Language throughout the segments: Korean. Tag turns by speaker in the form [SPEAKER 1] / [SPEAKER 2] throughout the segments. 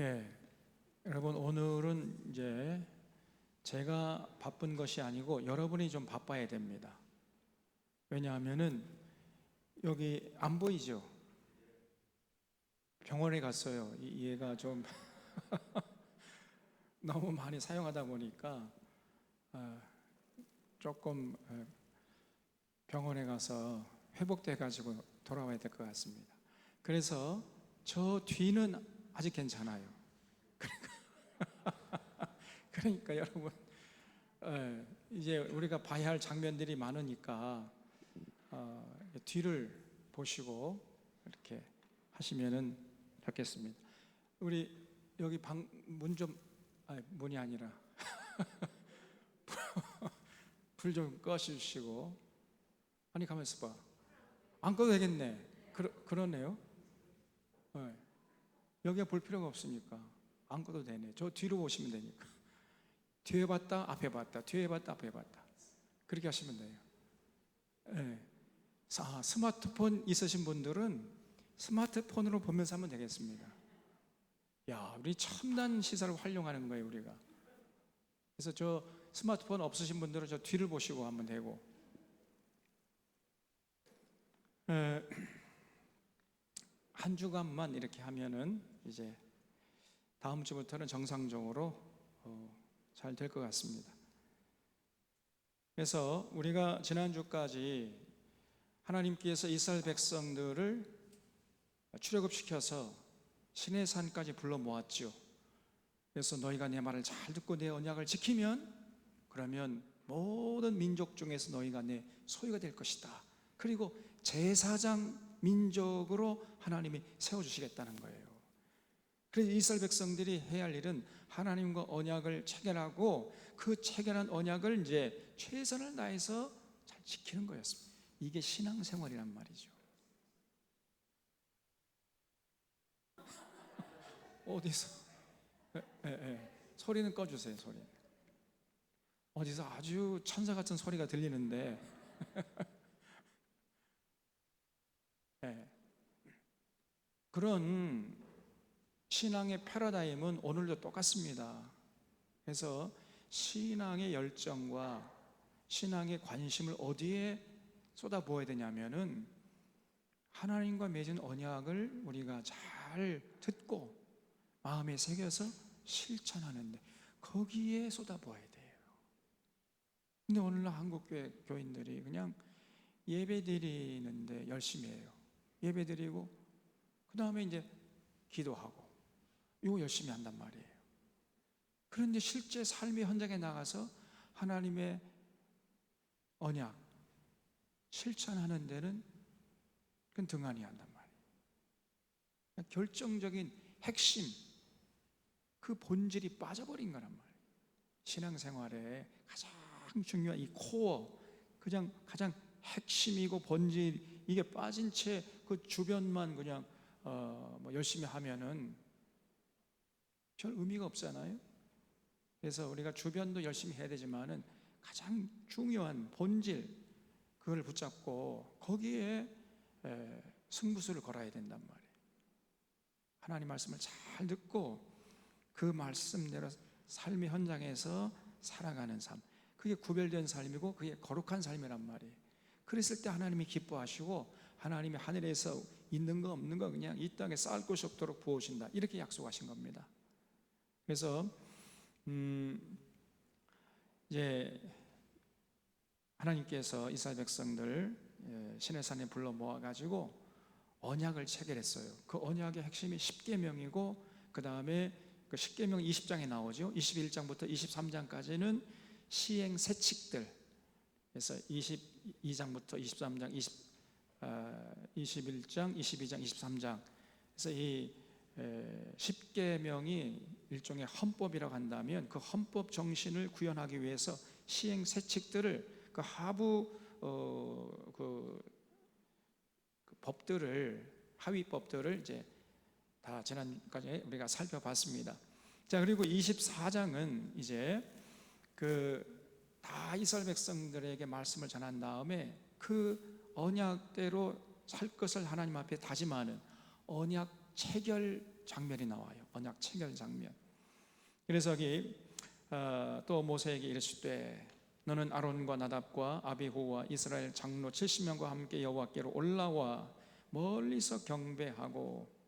[SPEAKER 1] 예, 여러분 오늘은 이제 제가 바쁜 것이 아니고 여러분이 좀 바빠야 됩니다. 왜냐하면은 여기 안 보이죠? 병원에 갔어요. 얘가 좀 너무 많이 사용하다 보니까 조금 병원에 가서 회복돼 가지고 돌아와야 될 것 같습니다. 그래서 저 뒤는 아직 괜찮아요. 그러니까 여러분 이제 우리가 봐야 할 장면들이 많으니까 뒤를 보시고 이렇게 하시면은 좋겠습니다. 우리 여기 방 문 좀 문이 아니라 불 좀 꺼주시고. 아니 가만 있어봐. 안 꺼도 되겠네. 그러네요. 여기가 볼 필요가 없으니까 안 꺼도 되네. 저 뒤로 보시면 되니까. 뒤에 봤다 앞에 봤다 뒤에 봤다 앞에 봤다 그렇게 하시면 돼요. 네. 스마트폰 있으신 분들은 스마트폰으로 보면서 하면 되겠습니다. 야, 우리 첨단 시설을 활용하는 거예요 우리가. 그래서 저 스마트폰 없으신 분들은 저 뒤를 보시고 하면 되고. 한 주간만 이렇게 하면은 이제 다음 주부터는 정상적으로 잘 될 것 같습니다. 그래서 우리가 지난주까지 하나님께서 이스라엘 백성들을 출애굽시켜서 시내 산까지 불러 모았죠. 그래서 너희가 내 말을 잘 듣고 내 언약을 지키면 그러면 모든 민족 중에서 너희가 내 소유가 될 것이다. 그리고 제사장 민족으로 하나님이 세워주시겠다는 거예요. 그래서 이스라엘 백성들이 해야 할 일은 하나님과 언약을 체결하고 그 체결한 언약을 이제 최선을 다해서 잘 지키는 거였습니다. 이게 신앙생활이란 말이죠. 어디서? 소리는 꺼주세요. 소리. 어디서 아주 천사 같은 소리가 들리는데 그런 신앙의 패러다임은 오늘도 똑같습니다. 그래서 신앙의 열정과 신앙의 관심을 어디에 쏟아부어야 되냐면은 하나님과 맺은 언약을 우리가 잘 듣고 마음에 새겨서 실천하는데 거기에 쏟아부어야 돼요. 근데 오늘날 한국교회 교인들이 그냥 예배 드리는데 열심히 해요. 예배 드리고 그 다음에 이제 기도하고 이거 열심히 한단 말이에요. 그런데 실제 삶의 현장에 나가서 하나님의 언약 실천하는 데는 그건 등한히 한단 말이에요. 결정적인 핵심 그 본질이 빠져버린 거란 말이에요. 신앙생활에 가장 중요한 이 코어, 그냥 가장 핵심이고 본질, 이게 빠진 채 그 주변만 그냥 열심히 하면은 별 의미가 없잖아요. 그래서 우리가 주변도 열심히 해야 되지만은 가장 중요한 본질 그걸 붙잡고 거기에 승부수를 걸어야 된단 말이에요. 하나님 말씀을 잘 듣고 그 말씀대로 삶의 현장에서 살아가는 삶, 그게 구별된 삶이고 그게 거룩한 삶이란 말이에요. 그랬을 때 하나님이 기뻐하시고 하나님이 하늘에서 있는 거 없는 거 그냥 이 땅에 쌓을 곳이 없도록 부어주신다, 이렇게 약속하신 겁니다. 그래서 이제 하나님께서 이스라엘 백성들 시내산에 불러 모아가지고 언약을 체결했어요. 그 언약의 핵심이 십계명이고 그 다음에 그 십계명 20장에 나오죠. 21장부터 23장까지는 시행 세칙들. 그래서 22장부터 23장, 21장, 22장, 23장. 그래서 이 십계명이 일종의 헌법이라고 한다면 그 헌법 정신을 구현하기 위해서 시행 세칙들을 그 하부 그 법들을, 하위 법들을 이제 다 지난까지 우리가 살펴봤습니다. 자, 그리고 24장은 이제 그 다 이스라엘 백성들에게 말씀을 전한 다음에 그 언약대로 살 것을 하나님 앞에 다짐하는 언약 체결 장면이 나와요. 언약 체결 장면. 그래서 여기 또 모세에게 이르시되 너는 아론과 나답과 아비후와 이스라엘 장로 70명과 함께 여호와께로 올라와 멀리서 경배하고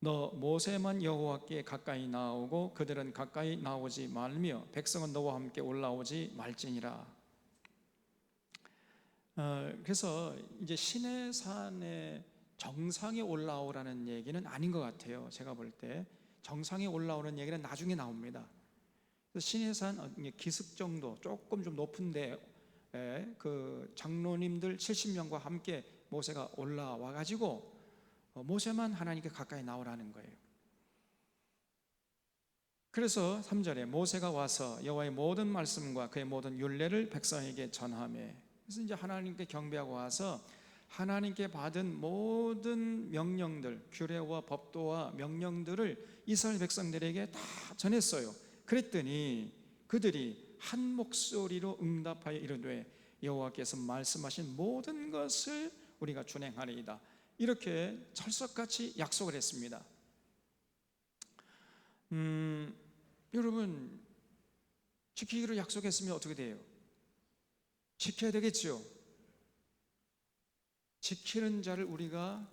[SPEAKER 1] 너 모세만 여호와께 가까이 나오고 그들은 가까이 나오지 말며 백성은 너와 함께 올라오지 말지니라. 그래서 이제 시내산의 정상에 올라오라는 얘기는 아닌 것 같아요. 제가 볼 때 정상에 올라오는 얘기는 나중에 나옵니다. 시내산 기슭 정도 조금 좀 높은데 그 장로님들 70명과 함께 모세가 올라와 가지고 모세만 하나님께 가까이 나오라는 거예요. 그래서 3절에 모세가 와서 여호와의 모든 말씀과 그의 모든 율례를 백성에게 전하매. 그래서 이제 하나님께 경배하고 와서 하나님께 받은 모든 명령들, 규례와 법도와 명령들을 이스라엘 백성들에게 다 전했어요. 그랬더니 그들이 한 목소리로 응답하여 이르되 여호와께서 말씀하신 모든 것을 우리가 준행하리이다. 이렇게 철석같이 약속을 했습니다. 여러분, 지키기로 약속했으면 어떻게 돼요? 지켜야 되겠죠. 지키는 자를 우리가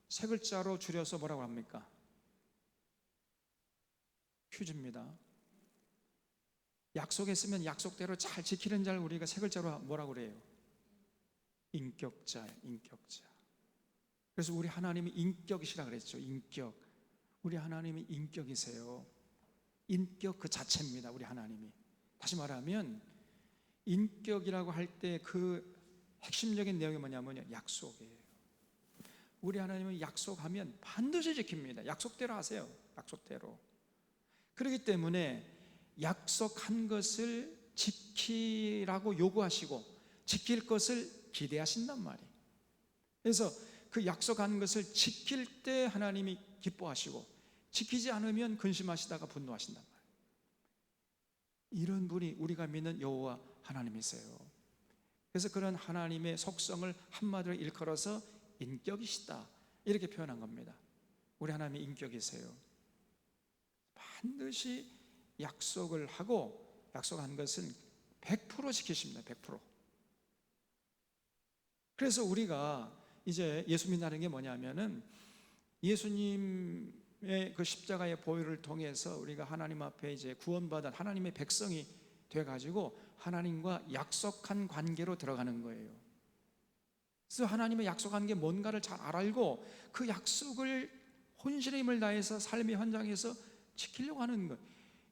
[SPEAKER 1] 세 글자로 줄여서 뭐라고 합니까? 퀴즈입니다. 약속했으면 약속대로 잘 지키는 자를 우리가 세 글자로 뭐라고 그래요? 인격자예요. 인격자. 그래서 우리 하나님이 인격이시라 그랬죠. 인격. 우리 하나님이 인격이세요. 인격 그 자체입니다. 우리 하나님이. 다시 말하면 인격이라고 할 때 그 핵심적인 내용이 뭐냐면요, 약속이에요. 우리 하나님은 약속하면 반드시 지킵니다. 약속대로 하세요. 약속대로. 그렇기 때문에 약속한 것을 지키라고 요구하시고 지킬 것을 기대하신단 말이에요. 그래서 그 약속한 것을 지킬 때 하나님이 기뻐하시고 지키지 않으면 근심하시다가 분노하신단 말이에요. 이런 분이 우리가 믿는 여호와 하나님이세요. 그래서 그런 하나님의 속성을 한마디로 일컬어서 인격이시다 이렇게 표현한 겁니다. 우리 하나님의 인격이세요. 반드시 약속을 하고 약속한 것은 100% 지키십니다. 100%. 그래서 우리가 이제 예수 믿는다는 게 뭐냐면은 예수님의 그 십자가의 보혈을 통해서 우리가 하나님 앞에 이제 구원받은 하나님의 백성이 돼가지고 하나님과 약속한 관계로 들어가는 거예요. 그래서 하나님의 약속한 게 뭔가를 잘 알고 그 약속을 혼신의 힘을 다해서 삶의 현장에서 지키려고 하는 것,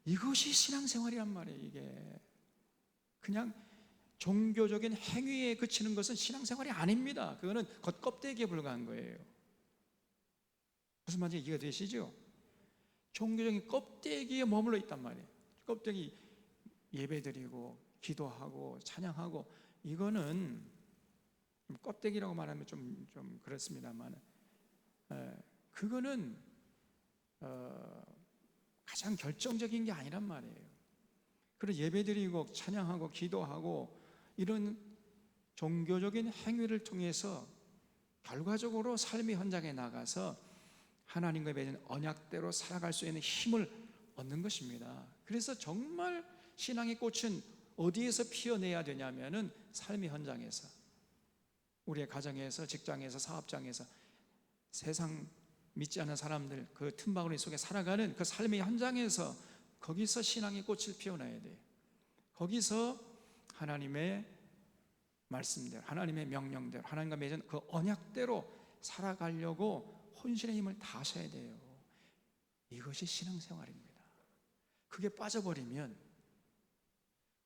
[SPEAKER 1] 이것이 신앙생활이란 말이에요. 이게 그냥 종교적인 행위에 그치는 것은 신앙생활이 아닙니다. 그거는 겉껍데기에 불과한 거예요. 무슨 말인지 이해가 되시죠? 종교적인 껍데기에 머물러 있단 말이에요. 껍데기 예배드리고 기도하고 찬양하고, 이거는 껍데기라고 말하면 좀 그렇습니다만 그거는 가장 결정적인 게 아니란 말이에요. 그래서 예배드리고 찬양하고 기도하고 이런 종교적인 행위를 통해서 결과적으로 삶의 현장에 나가서 하나님과 맺은 언약대로 살아갈 수 있는 힘을 얻는 것입니다. 그래서 정말 신앙의 꽃은 어디에서 피어내야 되냐면은 삶의 현장에서, 우리의 가정에서, 직장에서, 사업장에서, 세상 믿지 않는 사람들 그 틈바구니 속에 살아가는 그 삶의 현장에서, 거기서 신앙의 꽃을 피워내야 돼요. 거기서 하나님의 말씀대로, 하나님의 명령대로, 하나님과 맺은 그 언약대로 살아가려고 혼신의 힘을 다하셔야 돼요. 이것이 신앙생활입니다. 그게 빠져버리면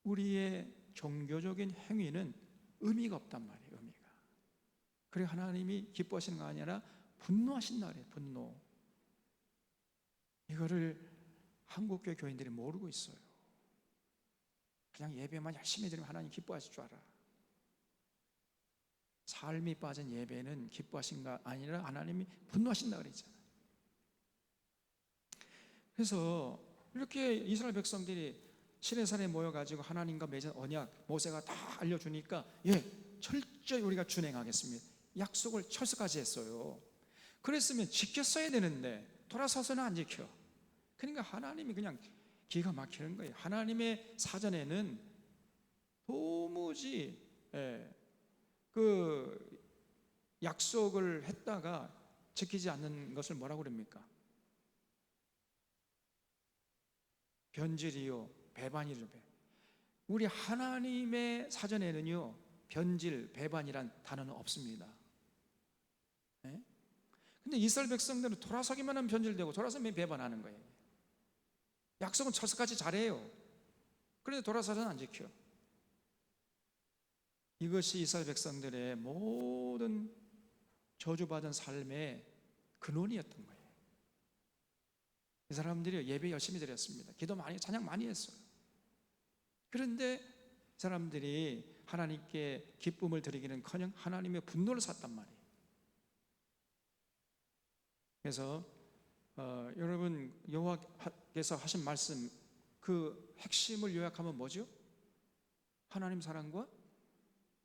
[SPEAKER 1] 우리의 종교적인 행위는 의미가 없단 말이에요. 의미가. 그리고 하나님이 기뻐하시는 거 아니라 분노하신다 그래요. 분노. 이거를 한국교회 교인들이 모르고 있어요. 그냥 예배만 열심히 드리면 하나님 기뻐하실 줄 알아. 삶이 빠진 예배는 기뻐하신 거 아니라 하나님이 분노하신다 그랬잖아요. 그래서 이렇게 이스라엘 백성들이 시내산에 모여가지고 하나님과 맺은 언약 모세가 다 알려주니까 철저히 우리가 준행하겠습니다. 약속을 철석까지 했어요. 그랬으면 지켰어야 되는데 돌아서서는 안 지켜. 그러니까 하나님이 그냥 기가 막히는 거예요. 하나님의 사전에는 도무지 그 약속을 했다가 지키지 않는 것을 뭐라고 그럽니까? 변질이요, 배반이죠. 우리 하나님의 사전에는요, 변질, 배반이란 단어는 없습니다. 근데 이스라엘 백성들은 돌아서기만 하면 변질되고 돌아서면 배반하는 거예요. 약속은 철석같이 잘해요. 그런데 돌아서서는 안 지켜. 이것이 이스라엘 백성들의 모든 저주받은 삶의 근원이었던 거예요. 이 사람들이 예배 열심히 드렸습니다. 기도 많이, 찬양 많이 했어요. 그런데 사람들이 하나님께 기쁨을 드리기는커녕 하나님의 분노를 샀단 말이에요. 그래서 여러분, 여호와께서 하신 말씀 그 핵심을 요약하면 뭐죠? 하나님 사랑과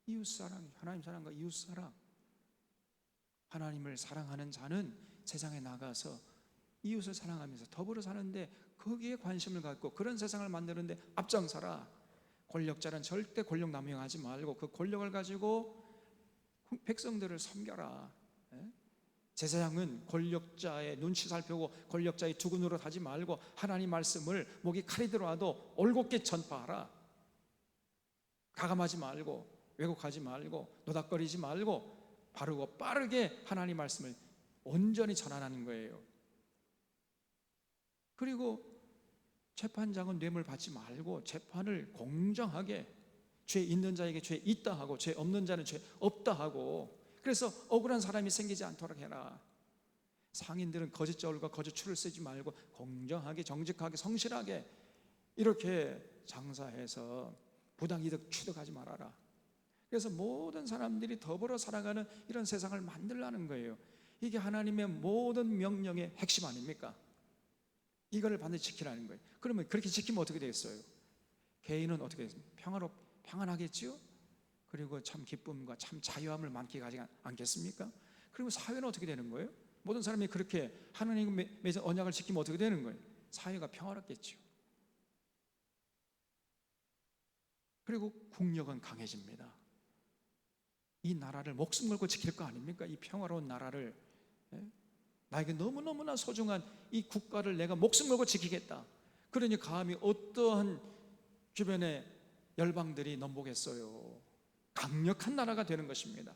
[SPEAKER 1] 이웃 사랑. 하나님 사랑과 이웃 사랑. 하나님을 사랑하는 자는 세상에 나가서 이웃을 사랑하면서 더불어 사는데 거기에 관심을 갖고 그런 세상을 만드는데 앞장서라. 권력자는 절대 권력 남용하지 말고 그 권력을 가지고 백성들을 섬겨라. 제사장은 권력자의 눈치 살펴고 권력자의 두근으로 하지 말고 하나님 말씀을 목이 칼이 들어와도 올곧게 전파하라. 가감하지 말고 왜곡하지 말고 노닥거리지 말고 바르고 빠르게 하나님 말씀을 온전히 전하는 거예요. 그리고 재판장은 뇌물 받지 말고 재판을 공정하게 죄 있는 자에게 죄 있다 하고 죄 없는 자는 죄 없다 하고, 그래서 억울한 사람이 생기지 않도록 해라. 상인들은 거짓 저울과 거짓 추를 쓰지 말고 공정하게 정직하게 성실하게 이렇게 장사해서 부당이득 취득하지 말아라. 그래서 모든 사람들이 더불어 살아가는 이런 세상을 만들라는 거예요. 이게 하나님의 모든 명령의 핵심 아닙니까? 이거를 반드시 지키라는 거예요. 그러면 그렇게 지키면 어떻게 되겠어요? 개인은 어떻게 되겠습니까? 평안하겠지요? 그리고 참 기쁨과 참 자유함을 만끽하지 않겠습니까? 그리고 사회는 어떻게 되는 거예요? 모든 사람이 그렇게 하나님의 맺은 언약을 지키면 어떻게 되는 거예요? 사회가 평화롭겠죠. 그리고 국력은 강해집니다. 이 나라를 목숨 걸고 지킬 거 아닙니까? 이 평화로운 나라를, 나에게 너무너무나 소중한 이 국가를 내가 목숨 걸고 지키겠다. 그러니 감히 어떠한 주변의 열방들이 넘보겠어요. 강력한 나라가 되는 것입니다.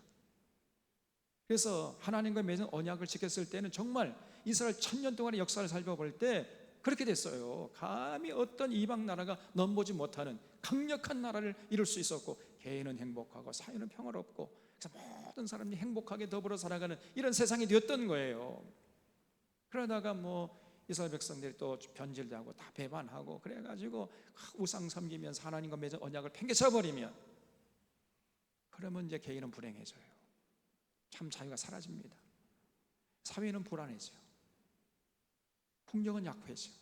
[SPEAKER 1] 그래서 하나님과 맺은 언약을 지켰을 때는 정말 이스라엘 1000년 동안의 역사를 살펴볼 때 그렇게 됐어요. 감히 어떤 이방 나라가 넘보지 못하는 강력한 나라를 이룰 수 있었고, 개인은 행복하고 사회는 평화롭고, 그래서 모든 사람이 행복하게 더불어 살아가는 이런 세상이 되었던 거예요. 그러다가 이스라엘 백성들이 또 변질되고 다 배반하고 그래가지고 우상 섬기면서 하나님과 맺은 언약을 팽개쳐버리면, 그러면 이제 개인은 불행해져요. 참 자유가 사라집니다. 사회는 불안해져요. 국력은 약해져요.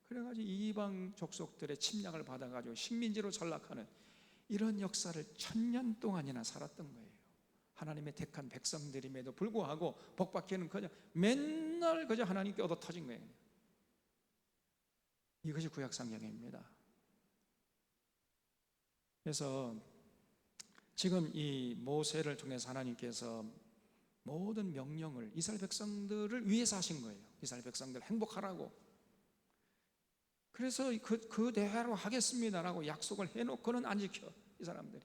[SPEAKER 1] 그래가지고 이방 족속들의 침략을 받아가지고 식민지로 전락하는 이런 역사를 1000년 동안이나 살았던 거예요. 하나님의 택한 백성들임에도 불구하고 복받기는 그저 맨날 그저 하나님께 얻어 터진 거예요. 이것이 구약 성경입니다. 그래서 지금 이 모세를 통해서 하나님께서 모든 명령을 이스라엘 백성들을 위해서 하신 거예요. 이스라엘 백성들 행복하라고. 그래서 그대로 하겠습니다라고 약속을 해놓고는 안 지켜, 이 사람들이.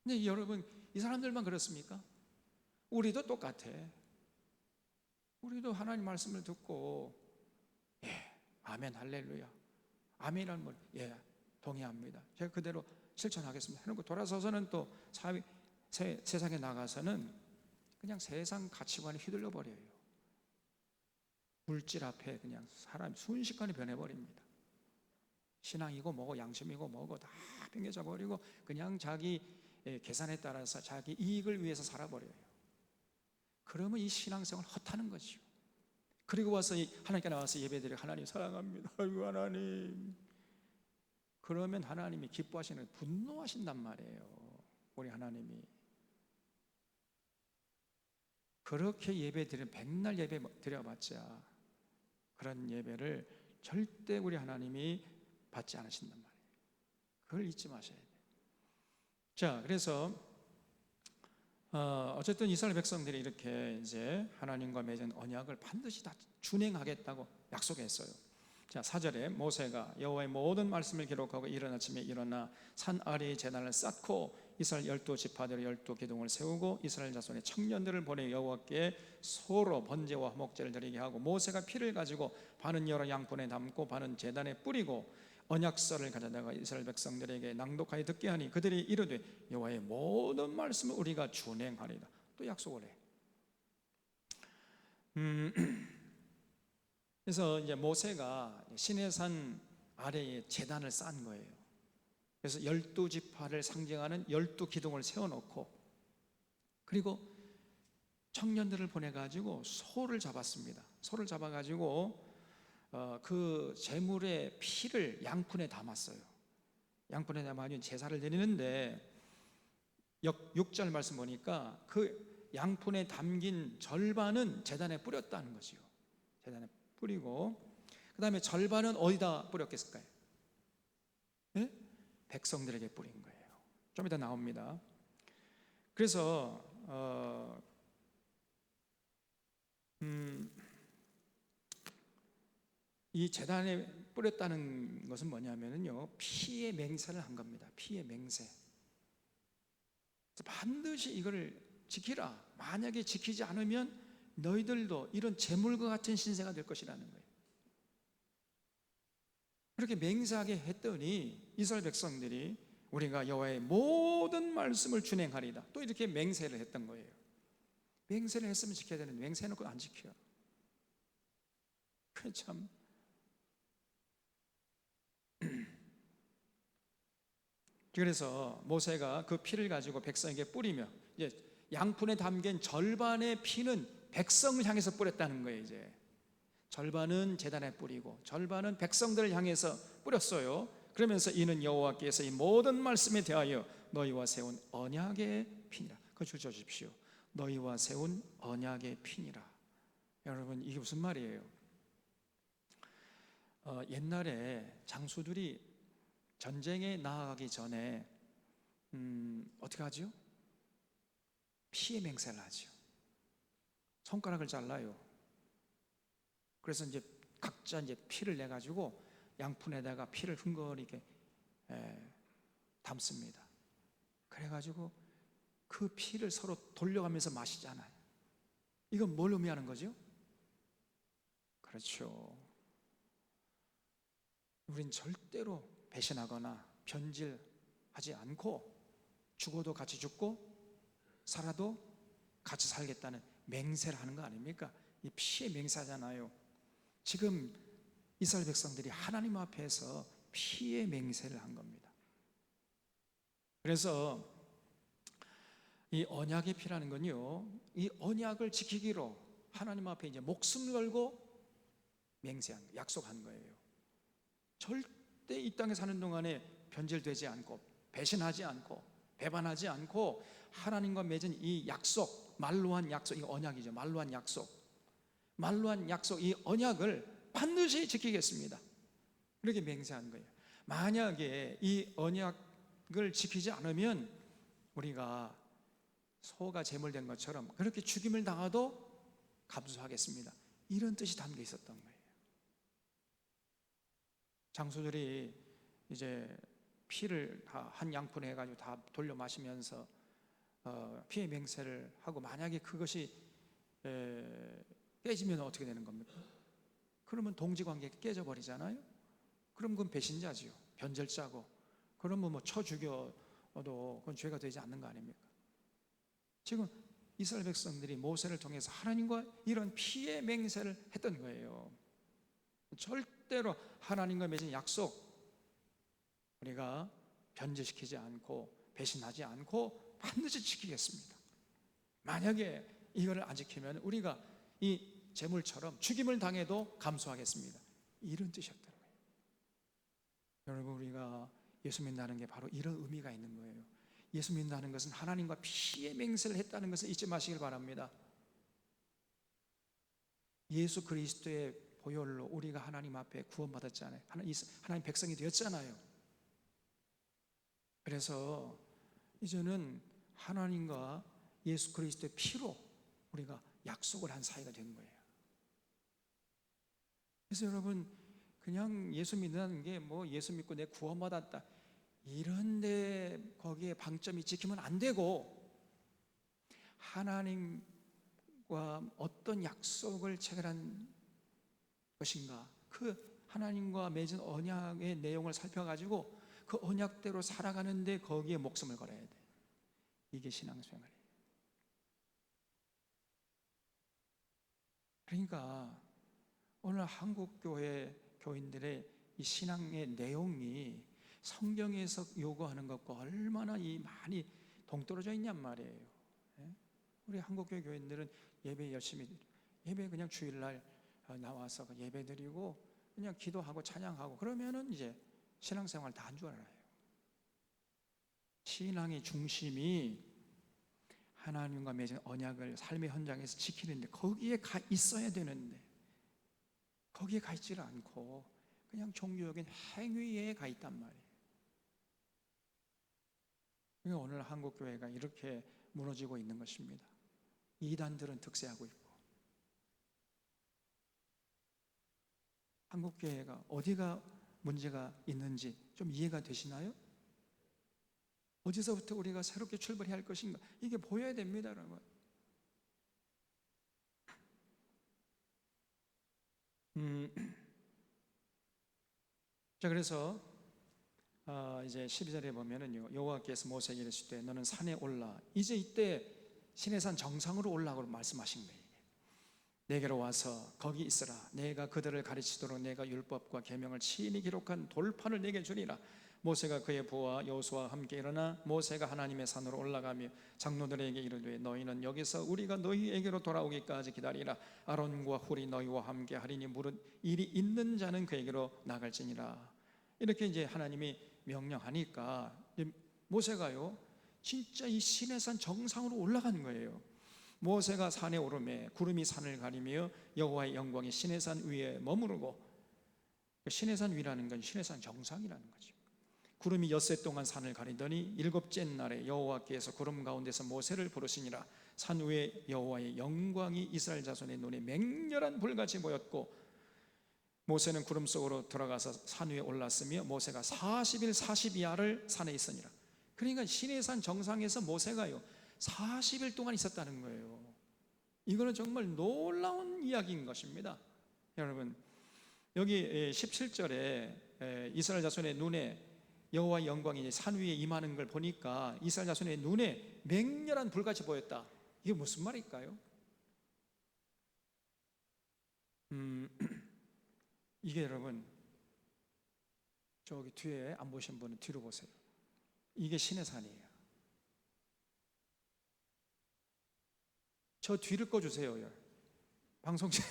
[SPEAKER 1] 근데 여러분, 이 사람들만 그렇습니까? 우리도 똑같아. 우리도 하나님 말씀을 듣고 아멘 할렐루야, 아멘이라는 말, 동의합니다, 제가 그대로 실천하겠습니다 해놓고 돌아서서는 또 세상에 나가서는 그냥 세상 가치관에 휘둘려 버려요. 물질 앞에 그냥 사람이 순식간에 변해버립니다. 신앙이고 뭐고 양심이고 뭐고 다 팽개져 버리고 그냥 자기 계산에 따라서 자기 이익을 위해서 살아버려요. 그러면 이 신앙생활 헛하는 거죠. 그리고 와서 하나님께 나와서 예배드리고 하나님 사랑합니다, 아이고 하나님, 그러면 하나님이 기뻐하시는, 분노하신단 말이에요. 우리 하나님이. 그렇게 예배 드려 백날 예배 드려봤자 그런 예배를 절대 우리 하나님이 받지 않으신단 말이에요. 그걸 잊지 마셔야 돼요. 자, 그래서 어쨌든 이스라엘 백성들이 이렇게 이제 하나님과 맺은 언약을 반드시 다 준행하겠다고 약속했어요. 자, 4절에 모세가 여호와의 모든 말씀을 기록하고 이른 아침에 일어나 산 아래의 제단을 쌓고 이스라엘 12지파들의 12기둥을 세우고 이스라엘 자손의 청년들을 보내 여호와께 소로 번제와 화목제를 드리게 하고 모세가 피를 가지고 반은 여러 양푼에 담고 반은 제단에 뿌리고 언약서를 가져다가 이스라엘 백성들에게 낭독하여 듣게 하니 그들이 이르되 여호와의 모든 말씀을 우리가 준행하리이다. 또 약속을 해. 그래서 이제 모세가 시내산 아래에 제단을 쌓은 거예요. 그래서 12지파를 상징하는 12기둥을 세워놓고 그리고 청년들을 보내가지고 소를 잡았습니다. 소를 잡아가지고 그 제물의 피를 양푼에 담았어요. 양푼에 담아 제사를 드리는데 6절 말씀 보니까 그 양푼에 담긴 절반은 제단에 뿌렸다는 거지요. 제단에 뿌리고 그 다음에 절반은 어디다 뿌렸겠을까요? 네? 백성들에게 뿌린 거예요. 좀 이따 나옵니다. 그래서 이 제단에 뿌렸다는 것은 뭐냐면요, 피의 맹세를 한 겁니다. 피의 맹세. 반드시 이거를 지키라. 만약에 지키지 않으면 너희들도 이런 재물과 같은 신세가 될 것이라는 거예요. 그렇게 맹세하게 했더니 이스라엘 백성들이 우리가 여호와의 모든 말씀을 준행하리다. 또 이렇게 맹세를 했던 거예요. 맹세를 했으면 지켜야 되는데 맹세해놓고 안 지켜요. 그게 참 그래서 모세가 그 피를 가지고 백성에게 뿌리며 이제 양푼에 담긴 절반의 피는 백성을 향해서 뿌렸다는 거예요. 이제 절반은 제단에 뿌리고 절반은 백성들을 향해서 뿌렸어요. 그러면서 이는 여호와께서 이 모든 말씀에 대하여 너희와 세운 언약의 피니라. 그거 주십시오. 너희와 세운 언약의 피니라. 여러분, 이게 무슨 말이에요? 옛날에 장수들이 전쟁에 나아가기 전에 어떻게 하죠? 피의 맹세를 하죠. 손가락을 잘라요. 그래서 이제 각자 이제 피를 내 가지고 양푼에다가 피를 흥건히 이렇게 담습니다. 그래 가지고 그 피를 서로 돌려가면서 마시잖아요. 이건 뭘 의미하는 거죠? 그렇죠. 우린 절대로 배신하거나 변질하지 않고 죽어도 같이 죽고 살아도 같이 살겠다는 맹세를 하는 거 아닙니까? 이 피의 맹세잖아요. 지금 이스라엘 백성들이 하나님 앞에서 피의 맹세를 한 겁니다. 그래서 이 언약의 피라는 건요, 이 언약을 지키기로 하나님 앞에 이제 목숨을 걸고 맹세한, 약속한 거예요. 절대 이 땅에 사는 동안에 변질되지 않고 배신하지 않고 배반하지 않고 하나님과 맺은 이 약속, 말로 한 약속, 이 언약이죠. 말로 한 약속, 말로 한 약속, 이 언약을 반드시 지키겠습니다. 이렇게 맹세한 거예요. 만약에 이 언약을 지키지 않으면 우리가 소가 제물된 것처럼 그렇게 죽임을 당하도 감수하겠습니다. 이런 뜻이 담겨 있었던 거예요. 장수들이 이제 피를 다 한 양푼에 해가지고 다 돌려 마시면서 피의 맹세를 하고 만약에 그것이 깨지면 어떻게 되는 겁니까? 그러면 동지관계가 깨져버리잖아요. 그럼 그건 배신자지요. 변절자고. 그러면 뭐 쳐 죽여도 그건 죄가 되지 않는 거 아닙니까? 지금 이스라엘 백성들이 모세를 통해서 하나님과 이런 피의 맹세를 했던 거예요. 절대로 하나님과 맺은 약속 우리가 변질시키지 않고 배신하지 않고 반드시 지키겠습니다. 만약에 이거를 안 지키면 우리가 이 재물처럼 죽임을 당해도 감수하겠습니다. 이런 뜻이었더라고요. 여러분, 우리가 예수 믿는다는 게 바로 이런 의미가 있는 거예요. 예수 믿는다는 것은 하나님과 피의 맹세를 했다는 것을 잊지 마시길 바랍니다. 예수 그리스도의 보혈로 우리가 하나님 앞에 구원받았잖아요. 하나님 백성이 되었잖아요. 그래서 이제는 하나님과 예수 그리스도의 피로 우리가 약속을 한 사이가 된 거예요. 그래서 여러분, 그냥 예수 믿는 게 뭐 예수 믿고 내 구원받았다 이런데 거기에 방점이 찍히면 안 되고, 하나님과 어떤 약속을 체결한 것인가, 그 하나님과 맺은 언약의 내용을 살펴가지고 그 언약대로 살아가는데 거기에 목숨을 걸어야 돼. 이게 신앙생활이에요. 그러니까 오늘 한국교회 교인들의 이 신앙의 내용이 성경에서 요구하는 것과 얼마나 많이 동떨어져 있냔 말이에요. 우리 한국교회 교인들은 예배 열심히, 예배 그냥 주일날 나와서 예배 드리고 그냥 기도하고 찬양하고 그러면은 이제 신앙생활 다 한 줄 알아요. 신앙의 중심이 하나님과 맺은 언약을 삶의 현장에서 지키는데 거기에 가 있어야 되는데 거기에 가 있지를 않고 그냥 종교적인 행위에 가 있단 말이에요. 그러니까 오늘 한국교회가 이렇게 무너지고 있는 것입니다. 이단들은 득세하고 있고, 한국교회가 어디가 문제가 있는지 좀 이해가 되시나요? 어디서부터 우리가 새롭게 출발해야 할 것인가, 이게 보여야 됩니다, 여러분. 자, 그래서 이제 12절에 보면은요, 여호와께서 모세에게 이르시되 너는 산에 올라. 이제 이때 시내산 정상으로 올라가고 말씀하신 거예요. 내게로 와서 거기 있으라. 내가 그들을 가르치도록 내가 율법과 계명을 친히 기록한 돌판을 내게 주리라. 모세가 그의 부하와 여호수아와 함께 일어나 모세가 하나님의 산으로 올라가며 장로들에게 이르되 너희는 여기서 우리가 너희에게로 돌아오기까지 기다리라. 아론과 훌이 너희와 함께 하리니 무릇 일이 있는 자는 그에게로 나갈지니라. 이렇게 이제 하나님이 명령하니까 모세가요 진짜 이 시내산 정상으로 올라간 거예요. 모세가 산에 오르매 구름이 산을 가리며 여호와의 영광이 시내산 위에 머무르고, 시내산 위라는 건 시내산 정상이라는 거죠. 구름이 엿새 동안 산을 가리더니 일곱째 날에 여호와께서 구름 가운데서 모세를 부르시니라. 산 위에 여호와의 영광이 이스라엘 자손의 눈에 맹렬한 불같이 보였고 모세는 구름 속으로 들어가서 산 위에 올랐으며 모세가 40일 40야를 산에 있으니라. 그러니까 시내산 정상에서 모세가요 40일 동안 있었다는 거예요. 이거는 정말 놀라운 이야기인 것입니다. 여러분, 여기 17절에 이스라엘 자손의 눈에 여호와의 영광이 산 위에 임하는 걸 보니까 이스라엘 자손의 눈에 맹렬한 불같이 보였다. 이게 무슨 말일까요? 이게 여러분, 저기 뒤에 안 보신 분은 뒤로 보세요. 이게 시내산이에요. 저 뒤를 꺼주세요. 방송실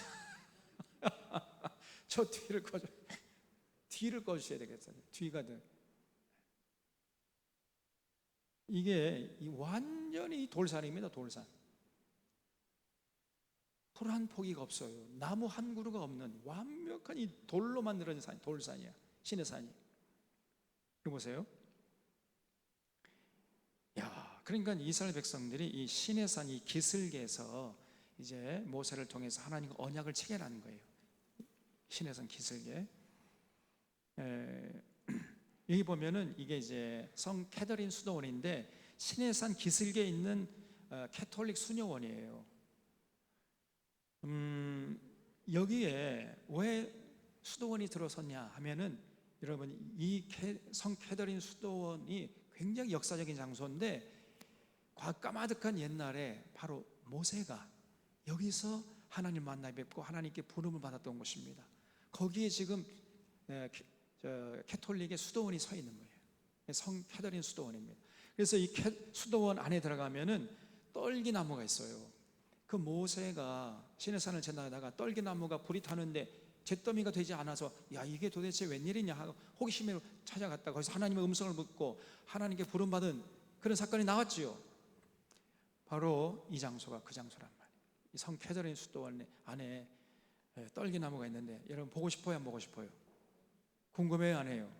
[SPEAKER 1] 저 뒤를 꺼줘. 뒤를 꺼주셔야 되겠어요. 뒤가 돼. 이게 완전히 돌산입니다. 돌산. 풀 한 포기가 없어요. 나무 한 그루가 없는 완벽한 이 돌로 만들어진 산, 돌산이야. 시내산이. 이거 보세요. 야, 그러니까 이스라엘 백성들이 이 시내산 이 기슭에서 이제 모세를 통해서 하나님과 언약을 체결하는 거예요. 시내산 기슭에. 여기 보면은 이게 이제 성 캐더린 수도원인데 시내산 기슭에 있는 캐톨릭 수녀원이에요. 여기에 왜 수도원이 들어섰냐 하면은 여러분, 이 성 캐더린 수도원이 굉장히 역사적인 장소인데 까마득한 옛날에 바로 모세가 여기서 하나님 만나 뵙고 하나님께 부름을 받았던 곳입니다. 거기에 지금 캐톨릭의 수도원이 서 있는 거예요. 성 캐더린 수도원입니다. 그래서 이 수도원 안에 들어가면은 떨기나무가 있어요. 그 모세가 시내산을 지나다가 떨기나무가 불이 타는데 잿더미가 되지 않아서 야, 이게 도대체 웬일이냐 하고 호기심으로 찾아갔다가 거기서 하나님의 음성을 듣고 하나님께 부름받은 그런 사건이 나왔지요. 바로 이 장소가 그 장소란 말이에요. 이 성 캐더린 수도원 안에 떨기나무가 있는데 여러분 보고 싶어요, 안 보고 싶어요? 궁금해요, 안 해요?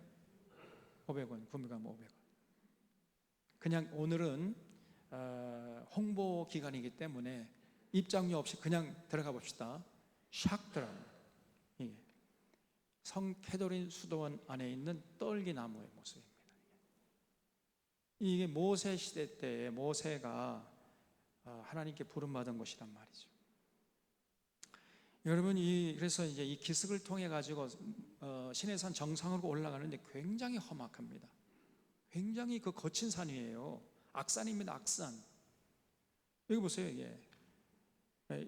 [SPEAKER 1] 500원, 구매가면 500원. 그냥 오늘은 홍보 기간이기 때문에 입장료 없이 그냥 들어가 봅시다. 샥 들어갑니다. 이게 성 캐도린 수도원 안에 있는 떨기나무의 모습입니다. 이게 모세 시대 때에 모세가 하나님께 부름받은 곳이란 말이죠. 여러분, 그래서 이제 이 기슭을 통해 가지고 시내산 정상으로 올라가는데 굉장히 험악합니다. 굉장히 그 거친 산이에요. 악산입니다, 악산. 여기 보세요, 이게.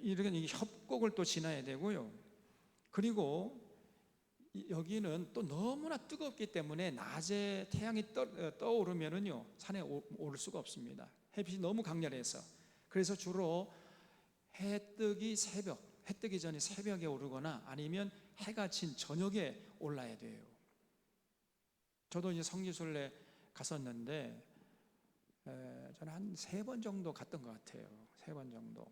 [SPEAKER 1] 이렇게 협곡을 또 지나야 되고요. 그리고 여기는 또 너무나 뜨겁기 때문에 낮에 태양이 떠오르면은요, 산에 오를 수가 없습니다. 햇빛이 너무 강렬해서. 그래서 주로 해 뜨기 전에 새벽에 오르거나 아니면 해가 진 저녁에 올라야 돼요. 저도 이제 성지순례 갔었는데 저는 한 3번 정도 갔던 것 같아요. 3번 정도.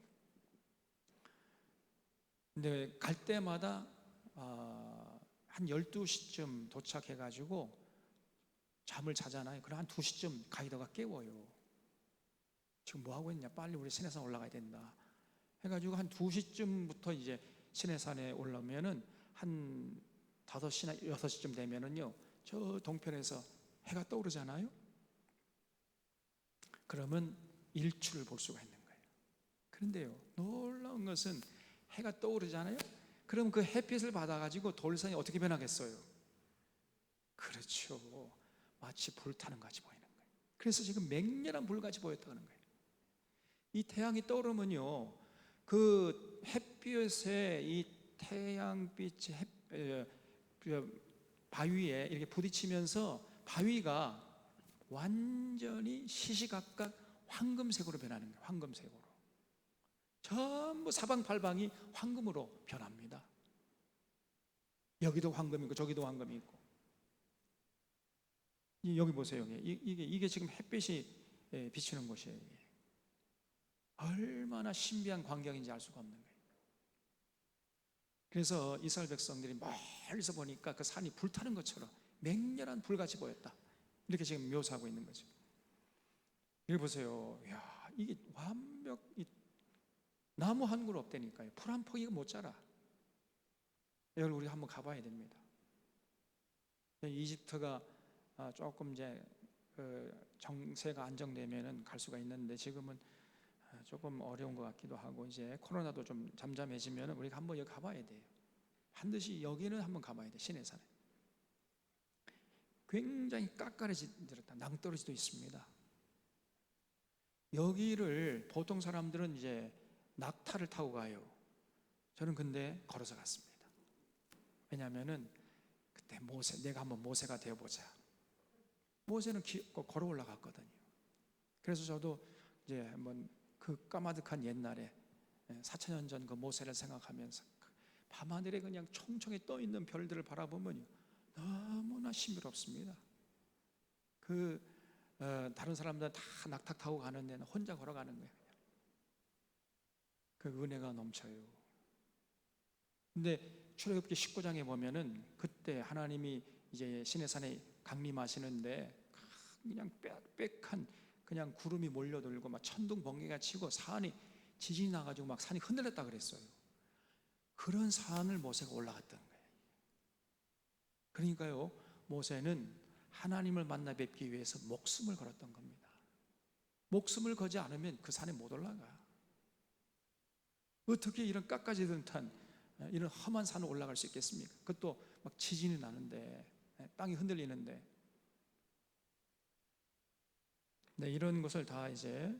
[SPEAKER 1] 근데 갈 때마다 한 12시쯤 도착해가지고 잠을 자잖아요. 그럼 한 2시쯤 가이드가 깨워요. 지금 뭐 하고 있냐? 빨리 우리 시내산 올라가야 된다. 해가지고 한 2시쯤부터 이제 시내산에 올라오면은 한 5시나 6시쯤 되면은요, 저 동편에서 해가 떠오르잖아요. 그러면 일출을 볼 수가 있는 거예요. 그런데요, 놀라운 것은 해가 떠오르잖아요. 그럼 그 햇빛을 받아가지고 돌산이 어떻게 변하겠어요? 그렇죠. 마치 불타는 같이 보이는 거예요. 그래서 지금 맹렬한 불같이 보였다는 거예요. 이 태양이 떠오르면요, 그 햇빛에 이 태양빛이 바위에 이렇게 부딪히면서 바위가 완전히 시시각각 황금색으로 변하는 거예요. 황금색으로. 전부 사방팔방이 황금으로 변합니다. 여기도 황금이 있고 저기도 황금이 있고. 여기 보세요. 이게 지금 햇빛이 비치는 곳이에요. 얼마나 신비한 광경인지 알 수가 없는 거예요. 그래서 이스라엘 백성들이 멀리서 보니까 그 산이 불타는 것처럼 맹렬한 불같이 보였다. 이렇게 지금 묘사하고 있는 거죠. 여기 보세요. 야, 이게 나무 한 그루 없다니까요. 풀 한 포기가 못 자라. 여기 우리 한번 가봐야 됩니다. 이집트가 조금 이제 정세가 안정되면은 갈 수가 있는데 지금은 조금 어려운 것 같기도 하고, 이제 코로나도 좀 잠잠해지면 우리가 한번 여기 가봐야 돼요. 반드시 여기는 한번 가봐야 돼. 시내산에 굉장히 깎아내지들었다. 낭떠러지도 있습니다. 여기를 보통 사람들은 이제 낙타를 타고 가요. 저는 근데 걸어서 갔습니다. 왜냐하면은 그때 내가 한번 모세가 되어보자. 모세는 걸어 올라갔거든요. 그래서 저도 이제 한번 그 까마득한 옛날에 4,000년 전 그 모세를 생각하면서 밤하늘에 그냥 총총히 떠 있는 별들을 바라보면 너무나 신비롭습니다. 다른 사람들은 다 낙타 타고 가는 데는 혼자 걸어가는 거예요. 그 은혜가 넘쳐요. 근데 출애굽기 19장에 보면은 그때 하나님이 이제 시내산에 강림하시는데 그냥 빽빽한 그냥 구름이 몰려들고 막 천둥 번개가 치고 산이 지진이 나가지고 막 산이 흔들렸다 그랬어요. 그런 산을 모세가 올라갔던 거예요. 그러니까요, 모세는 하나님을 만나 뵙기 위해서 목숨을 걸었던 겁니다. 목숨을 걸지 않으면 그 산에 못 올라가. 어떻게 이런 깎아지 듯한 이런 험한 산을 올라갈 수 있겠습니까? 그것도 막 지진이 나는데, 땅이 흔들리는데. 네, 이런 것을 다 이제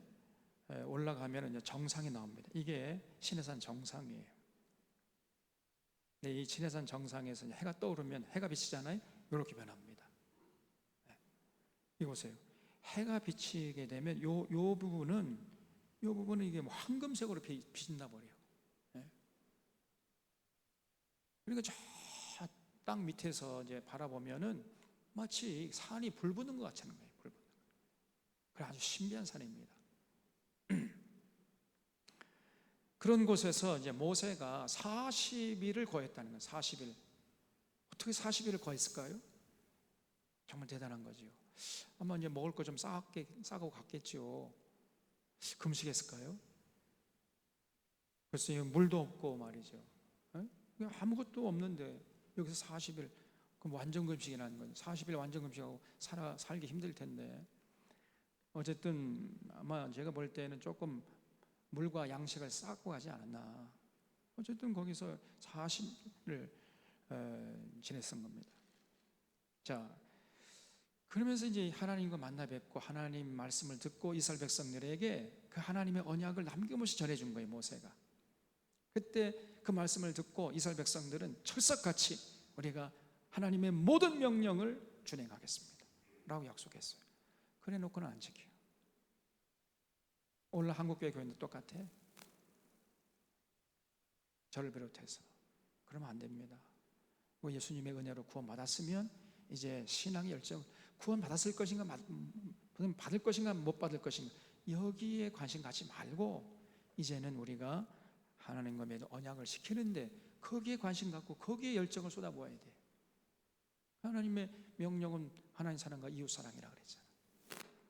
[SPEAKER 1] 올라가면 이제 정상이 나옵니다. 이게 시내산 정상이에요. 네, 이 시내산 정상에서 해가 떠오르면 해가 비치잖아요. 이렇게 변합니다. 네. 이거 보세요. 해가 비치게 되면 요 부분은 이게 뭐 황금색으로 빛나 버려요. 네. 그러니까 저 땅 밑에서 이제 바라보면은 마치 산이 불 붙는 것 같은 거예요. 불 붙는. 그래, 아주 신비한 산입니다. 그런 곳에서 이제 모세가 40일을 거했다는 거예요. 40일. 어떻게 40일을 거했을까요? 정말 대단한 거지요. 아마 이제 먹을 거 좀 싸고 갔겠지요. 금식했을까요? 그래서 물도 없고 말이죠. 아무것도 없는데 여기서 40일, 그럼 완전 금식이라는 거죠. 40일 완전 금식하고 살기 힘들 텐데. 어쨌든 아마 제가 볼 때는 조금 물과 양식을 쌓고 가지 않았나. 어쨌든 거기서 40일을 지냈던 겁니다. 자, 그러면서 이제 하나님과 만나 뵙고 하나님 말씀을 듣고 이스라엘 백성들에게 그 하나님의 언약을 남김없이 전해준 거예요, 모세가. 그때 그 말씀을 듣고 이스라엘 백성들은 철석같이 우리가 하나님의 모든 명령을 준행하겠습니다 라고 약속했어요. 그래 놓고는 안 지켜요. 오늘 한국교회 교회도 똑같아. 저를 비롯해서. 그러면 안 됩니다. 예수님의 은혜로 구원받았으면 이제 신앙의 열정, 구원받았을 것인가 받을 것인가 못 받을 것인가 여기에 관심 갖지 말고 이제는 우리가 하나님과 맺은 언약을 지키는데 거기에 관심 갖고 거기에 열정을 쏟아부어야 돼. 하나님의 명령은 하나님 사랑과 이웃 사랑이라 그랬잖아.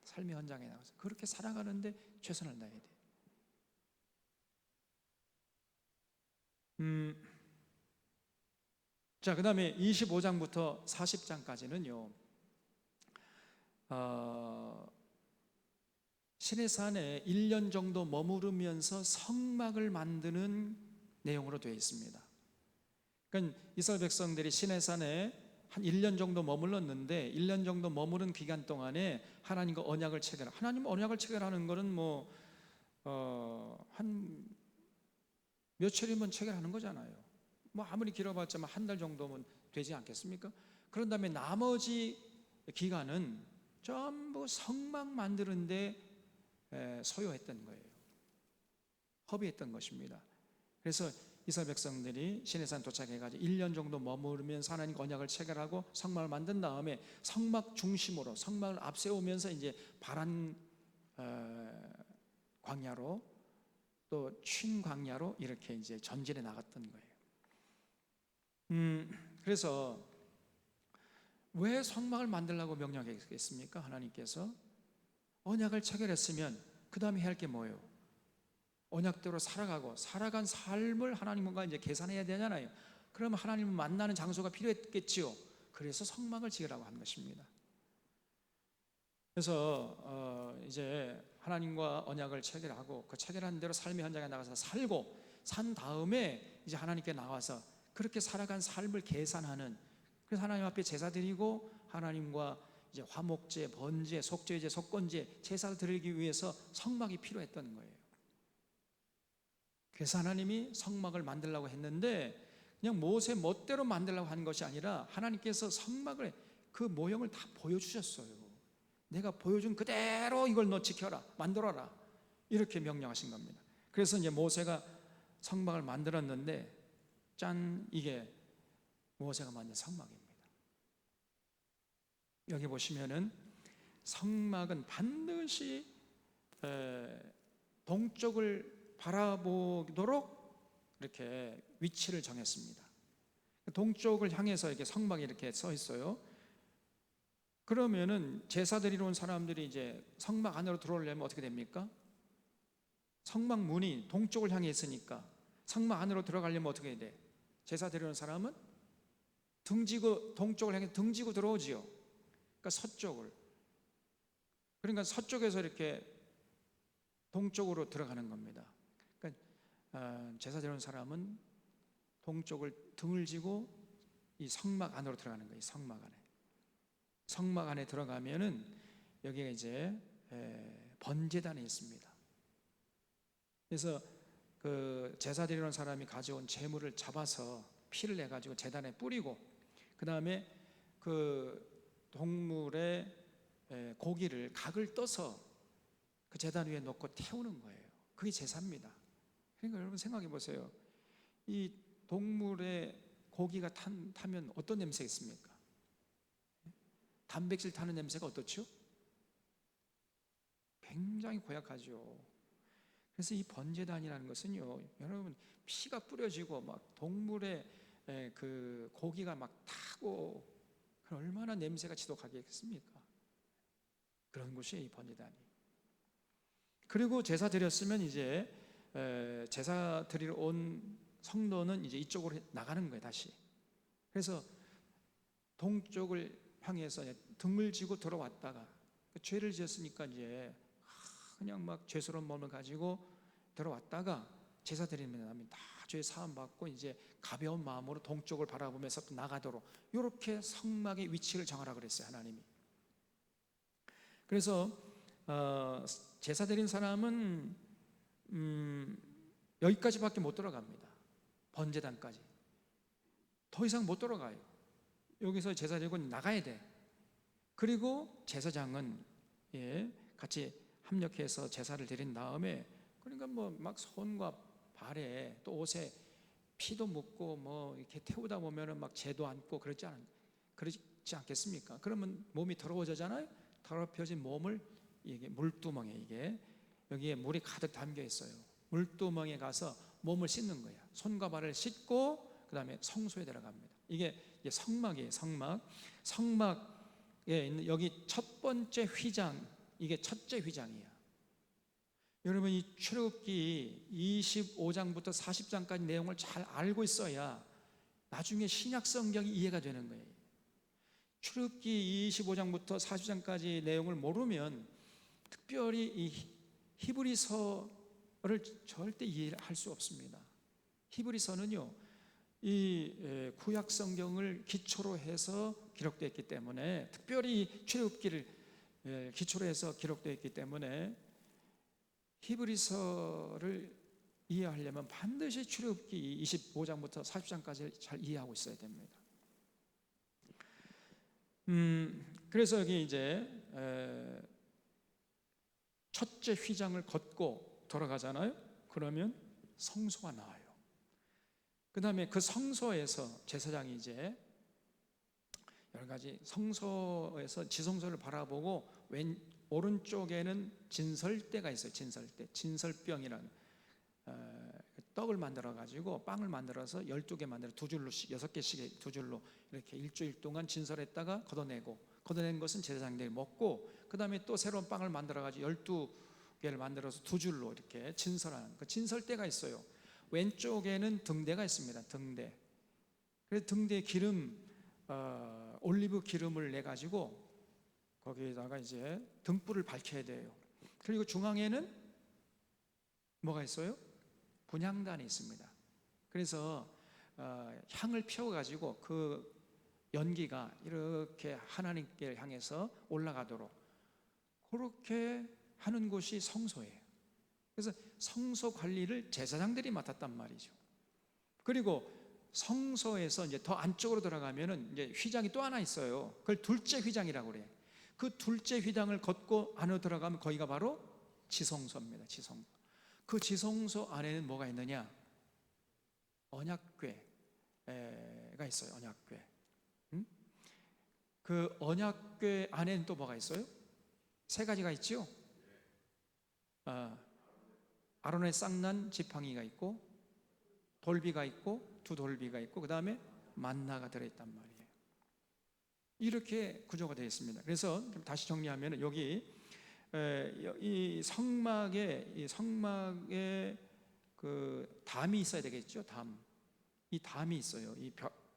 [SPEAKER 1] 삶의 현장에 나가서 그렇게 살아가는데 최선을 다해야 돼. 자, 그 다음에 25장부터 40장까지는요 시내산에 1년 정도 머무르면서 성막을 만드는 내용으로 되어 있습니다. 그러니까 이스라엘 백성들이 시내산에 한 1년 정도 머물렀는데 1년 정도 머무른 기간 동안에 하나님과 언약을 체결. 하나님 언약을 체결하는 것은 한 며칠이면 체결하는 거잖아요. 아무리 길어봤자만 한 달 정도면 되지 않겠습니까? 그런 다음에 나머지 기간은 전부 성막 만드는데 소요했던 거예요. 허비했던 것입니다. 그래서 이스라엘 백성들이 시내산 도착해가지고 1년 정도 머무르면서 하나님과 언약을 체결하고 성막을 만든 다음에 성막 중심으로 성막을 앞세우면서 이제 바란 광야로 또 춘 광야로 이렇게 이제 전진해 나갔던 거예요. 그래서 왜 성막을 만들라고 명령했겠습니까? 하나님께서 언약을 체결했으면 그 다음에 해야 할 게 뭐예요? 언약대로 살아간 삶을 하나님과 이제 계산해야 되잖아요. 그러면 하나님을 만나는 장소가 필요했겠지요. 그래서 성막을 지으라고 한 것입니다. 그래서 이제 하나님과 언약을 체결하고 그 체결한 대로 삶의 현장에 나가서 살고 산 다음에 이제 하나님께 나와서 그렇게 살아간 삶을 계산하는, 그래서 하나님 앞에 제사 드리고 하나님과 이제 화목제, 번제, 속죄제, 속건제 제사를 드리기 위해서 성막이 필요했던 거예요. 그래서 하나님이 성막을 만들려고 했는데 그냥 모세 멋대로 만들려고 한 것이 아니라 하나님께서 성막을 그 모형을 다 보여주셨어요. 내가 보여준 그대로 이걸 너 지켜라, 만들어라, 이렇게 명령하신 겁니다. 그래서 이제 모세가 성막을 만들었는데 짠, 이게 모세가 만든 성막입니다. 여기 보시면은 성막은 반드시 동쪽을 바라보도록 이렇게 위치를 정했습니다. 동쪽을 향해서 이렇게 성막이 이렇게 서 있어요. 그러면은 제사 드리러 온 사람들이 이제 성막 안으로 들어오려면 어떻게 됩니까? 성막 문이 동쪽을 향해 있으니까 성막 안으로 들어가려면 어떻게 해야 돼? 제사 드리러 온 사람은 등지고 동쪽을 향해 등지고 들어오지요. 그러니까 서쪽을. 그러니까 서쪽에서 이렇게 동쪽으로 들어가는 겁니다. 그러니까 제사 드리러 온 사람은 동쪽을 등을 지고 이 성막 안으로 들어가는 거예요. 성막 안에. 성막 안에 들어가면은 여기가 이제 번제단이 있습니다. 그래서 그 제사 드리러 온 사람이 가져온 제물을 잡아서 피를 내 가지고 제단에 뿌리고 그 다음에 그 동물의 고기를 각을 떠서 그 제단 위에 놓고 태우는 거예요. 그게 제사입니다. 그러니까 여러분 생각해 보세요. 이 동물의 고기가 타면 어떤 냄새가 있습니까? 단백질 타는 냄새가 어떻죠? 굉장히 고약하죠. 그래서 이 번제단이라는 것은요, 여러분, 피가 뿌려지고 막 동물의 그 고기가 막 타고 얼마나 냄새가 지독하겠습니까? 그런 곳이에요, 이 번제단이. 그리고 제사 드렸으면 이제 제사 드리러 온 성도는 이제 이쪽으로 나가는 거예요, 다시. 그래서 동쪽을 향해서 등을 지고 들어왔다가 죄를 지었으니까 이제 그냥 막 죄스러운 몸을 가지고 들어왔다가 제사 드리면 나면 다 죄 사함 받고 이제 가벼운 마음으로 동쪽을 바라보면서 나가도록 이렇게 성막의 위치를 정하라 그랬어요, 하나님이. 그래서 제사 드린 사람은 여기까지밖에 못 들어갑니다. 번제단까지 더 이상 못 들어가요. 여기서 제사 드리고 나가야 돼. 그리고 제사장은 같이 합력해서 제사를 드린 다음에, 그러니까 뭐 막 손과 발에 또 옷에 피도 묻고 뭐 이렇게 태우다 보면은 막 재도 앉고 그러지 않겠습니까? 그러면 몸이 더러워지잖아요. 더럽혀진 몸을 이게 물두멍에, 이게 여기에 물이 가득 담겨 있어요. 물두멍에 가서 몸을 씻는 거야. 손과 발을 씻고 그 다음에 성소에 들어갑니다. 이게 성막이에요. 성막에 있는 여기 첫 번째 휘장, 이게 첫째 휘장이야. 여러분, 이 출애굽기 25장부터 40장까지 내용을 잘 알고 있어야 나중에 신약 성경이 이해가 되는 거예요. 출애굽기 25장부터 40장까지 내용을 모르면 특별히 이 히브리서를 절대 이해할 수 없습니다. 히브리서는요, 이 구약 성경을 기초로 해서 기록되어 있기 때문에, 특별히 출애굽기를 기초로 해서 기록되어 있기 때문에 히브리서를 이해하려면 반드시 출애굽기 25장부터 40장까지 잘 이해하고 있어야 됩니다. 그래서 여기 이제 첫째 휘장을 걷고 돌아가잖아요. 그러면 성소가 나와요. 그 다음에 그 성소에서 제사장이 이제 여러 가지 성소에서 지성소를 바라보고 오른쪽에는 진설대가 있어요. 진설대, 진설병이라는 떡을 만들어 가지고 빵을 만들어서 12개 만들어 두 줄로씩 6개씩 두 줄로 이렇게 일주일 동안 진설했다가 걷어낸 것은 제사장들이 먹고, 그 다음에 또 새로운 빵을 만들어 가지고 12개를 만들어서 두 줄로 이렇게 진설하는 그 진설대가 있어요. 왼쪽에는 등대가 있습니다. 등대. 그래서 등대에 기름, 올리브 기름을 내 가지고 거기에다가 이제 등불을 밝혀야 돼요. 그리고 중앙에는 뭐가 있어요? 분향단이 있습니다. 그래서 향을 피워가지고 그 연기가 이렇게 하나님께 향해서 올라가도록 그렇게 하는 곳이 성소예요. 그래서 성소 관리를 제사장들이 맡았단 말이죠. 그리고 성소에서 이제 더 안쪽으로 들어가면은 이제 휘장이 또 하나 있어요. 그걸 둘째 휘장이라고 그래요. 그 둘째 휘장을 걷고 안으로 들어가면 거기가 바로 지성소입니다. 지성소. 그 지성소 안에는 뭐가 있느냐? 언약궤가 있어요. 언약궤. 그 언약궤 안에는 또 뭐가 있어요? 세 가지가 있죠. 아론의 쌍난 지팡이가 있고, 돌비가 있고, 두 돌비가 있고, 그 다음에 만나가 들어있단 말이에요. 이렇게 구조가 되어 있습니다. 그래서 다시 정리하면 여기 이 성막에 그 담이 있어야 되겠죠. 이 담이 있어요.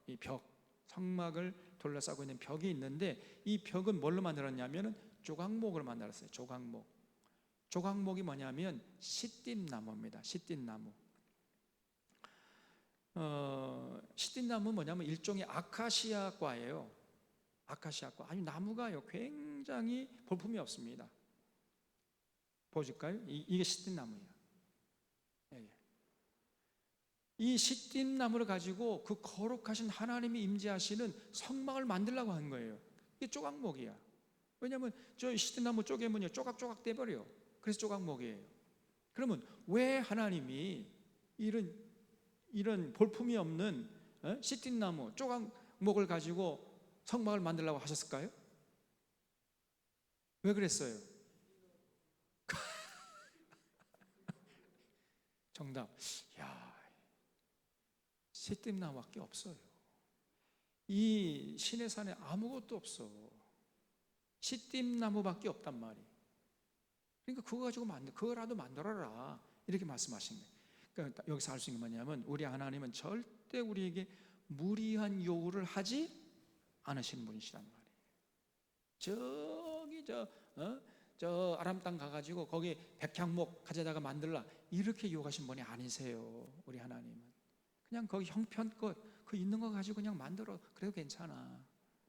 [SPEAKER 1] 이 벽, 성막을 둘러싸고 있는 벽이 있는데, 이 벽은 뭘로 만들었냐면은 조각목으로 만들었어요. 조각목이 뭐냐면 시띠나무입니다. 시띠나무. 시띠나무 뭐냐면 일종의 아카시아과예요. 아카시아과. 아니, 나무가요 굉장히 볼품이 없습니다. 보여줄까요? 이게 시띠나무예요. 이 시띠나무를 가지고 그 거룩하신 하나님이 임재하시는 성막을 만들려고 한 거예요. 이게 조각목이야. 왜냐하면 저 시띠나무 쪼개면요 조각조각 떼버려요. 그래서 조각목이에요. 그러면 왜 하나님이 이런 볼품이 없는 시띠나무 조각목을 가지고 성막을 만들려고 하셨을까요? 왜 그랬어요? 정답. 야, 시띠나무밖에 없어요. 이 시내산에 아무것도 없어. 시띠나무밖에 없단 말이에요. 그러니까 그거 가지고 그거라도 만들어라, 이렇게 말씀하신 거예요. 그러니까 여기서 알 수 있는 게 뭐냐면, 우리 하나님은 절대 우리에게 무리한 요구를 하지 않으시는 분이시란 말이에요. 저기 저 아람 땅 가가지고 거기 백향목 가져다가 만들라, 이렇게 요구하신 분이 아니세요. 우리 하나님은 그냥 거기 형편껏 그 있는 거 가지고 그냥 만들어, 그래도 괜찮아,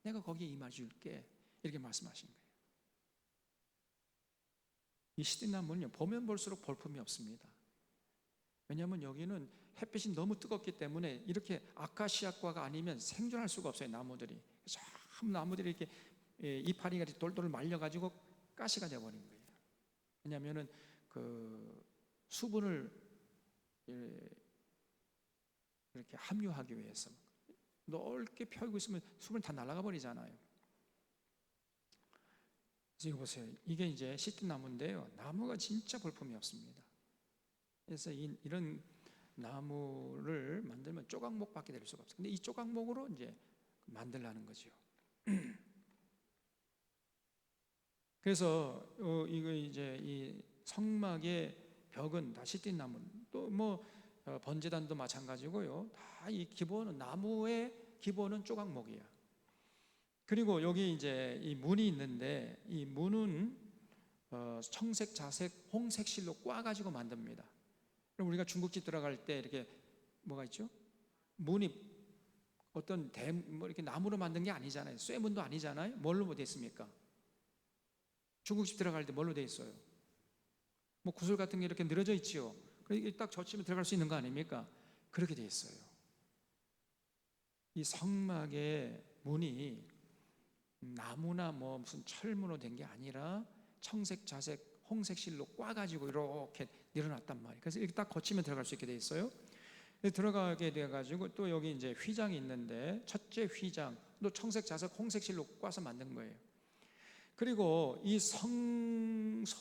[SPEAKER 1] 내가 거기에 임해 줄게, 이렇게 말씀하신 거예요. 이 시띠나무는요, 보면 볼수록 볼품이 없습니다. 왜냐하면 여기는 햇빛이 너무 뜨겁기 때문에 이렇게 아카시아과가 아니면 생존할 수가 없어요. 나무들이 참, 나무들이 이렇게 이파리가 돌돌 말려가지고 가시가 되어버린 거예요. 왜냐하면 그 수분을 이렇게 함유하기 위해서 넓게 펴고 있으면 수분이 다 날아가 버리잖아요. 그래서 이거 보세요. 이게 이제 시띠나무인데요, 나무가 진짜 볼품이 없습니다. 그래서 이런 나무를 만들면 조각목밖에 될 수가 없어요. 근데 이 조각목으로 이제 만들라는 거죠. 그래서 이거 이제 이 성막의 벽은 다 시띠나무, 또 뭐 번제단도 마찬가지고요. 다 이 기본은, 나무의 기본은 조각목이야. 그리고 여기 이제 이 문이 있는데, 이 문은 청색, 자색, 홍색 실로 꽈가지고 만듭니다. 그럼 우리가 중국집 들어갈 때 이렇게 뭐가 있죠? 문이 어떤 뭐 이렇게 나무로 만든 게 아니잖아요. 쇠문도 아니잖아요. 뭘로 되어 있습니까? 중국집 들어갈 때 뭘로 되어 있어요? 뭐 구슬 같은 게 이렇게 늘어져 있지요. 그러니까 딱 젖히면 들어갈 수 있는 거 아닙니까? 그렇게 되어 있어요. 이 성막의 문이 나무나 뭐 무슨 철문으로 된 게 아니라 청색, 자색, 홍색 실로 꽈가지고 이렇게 늘어났단 말이에요. 그래서 이렇게 딱 거치면 들어갈 수 있게 돼 있어요. 들어가게 돼가지고 또 여기 이제 휘장이 있는데, 첫째 휘장 또 청색, 자색, 홍색 실로 꽈서 만든 거예요. 그리고 이 성소와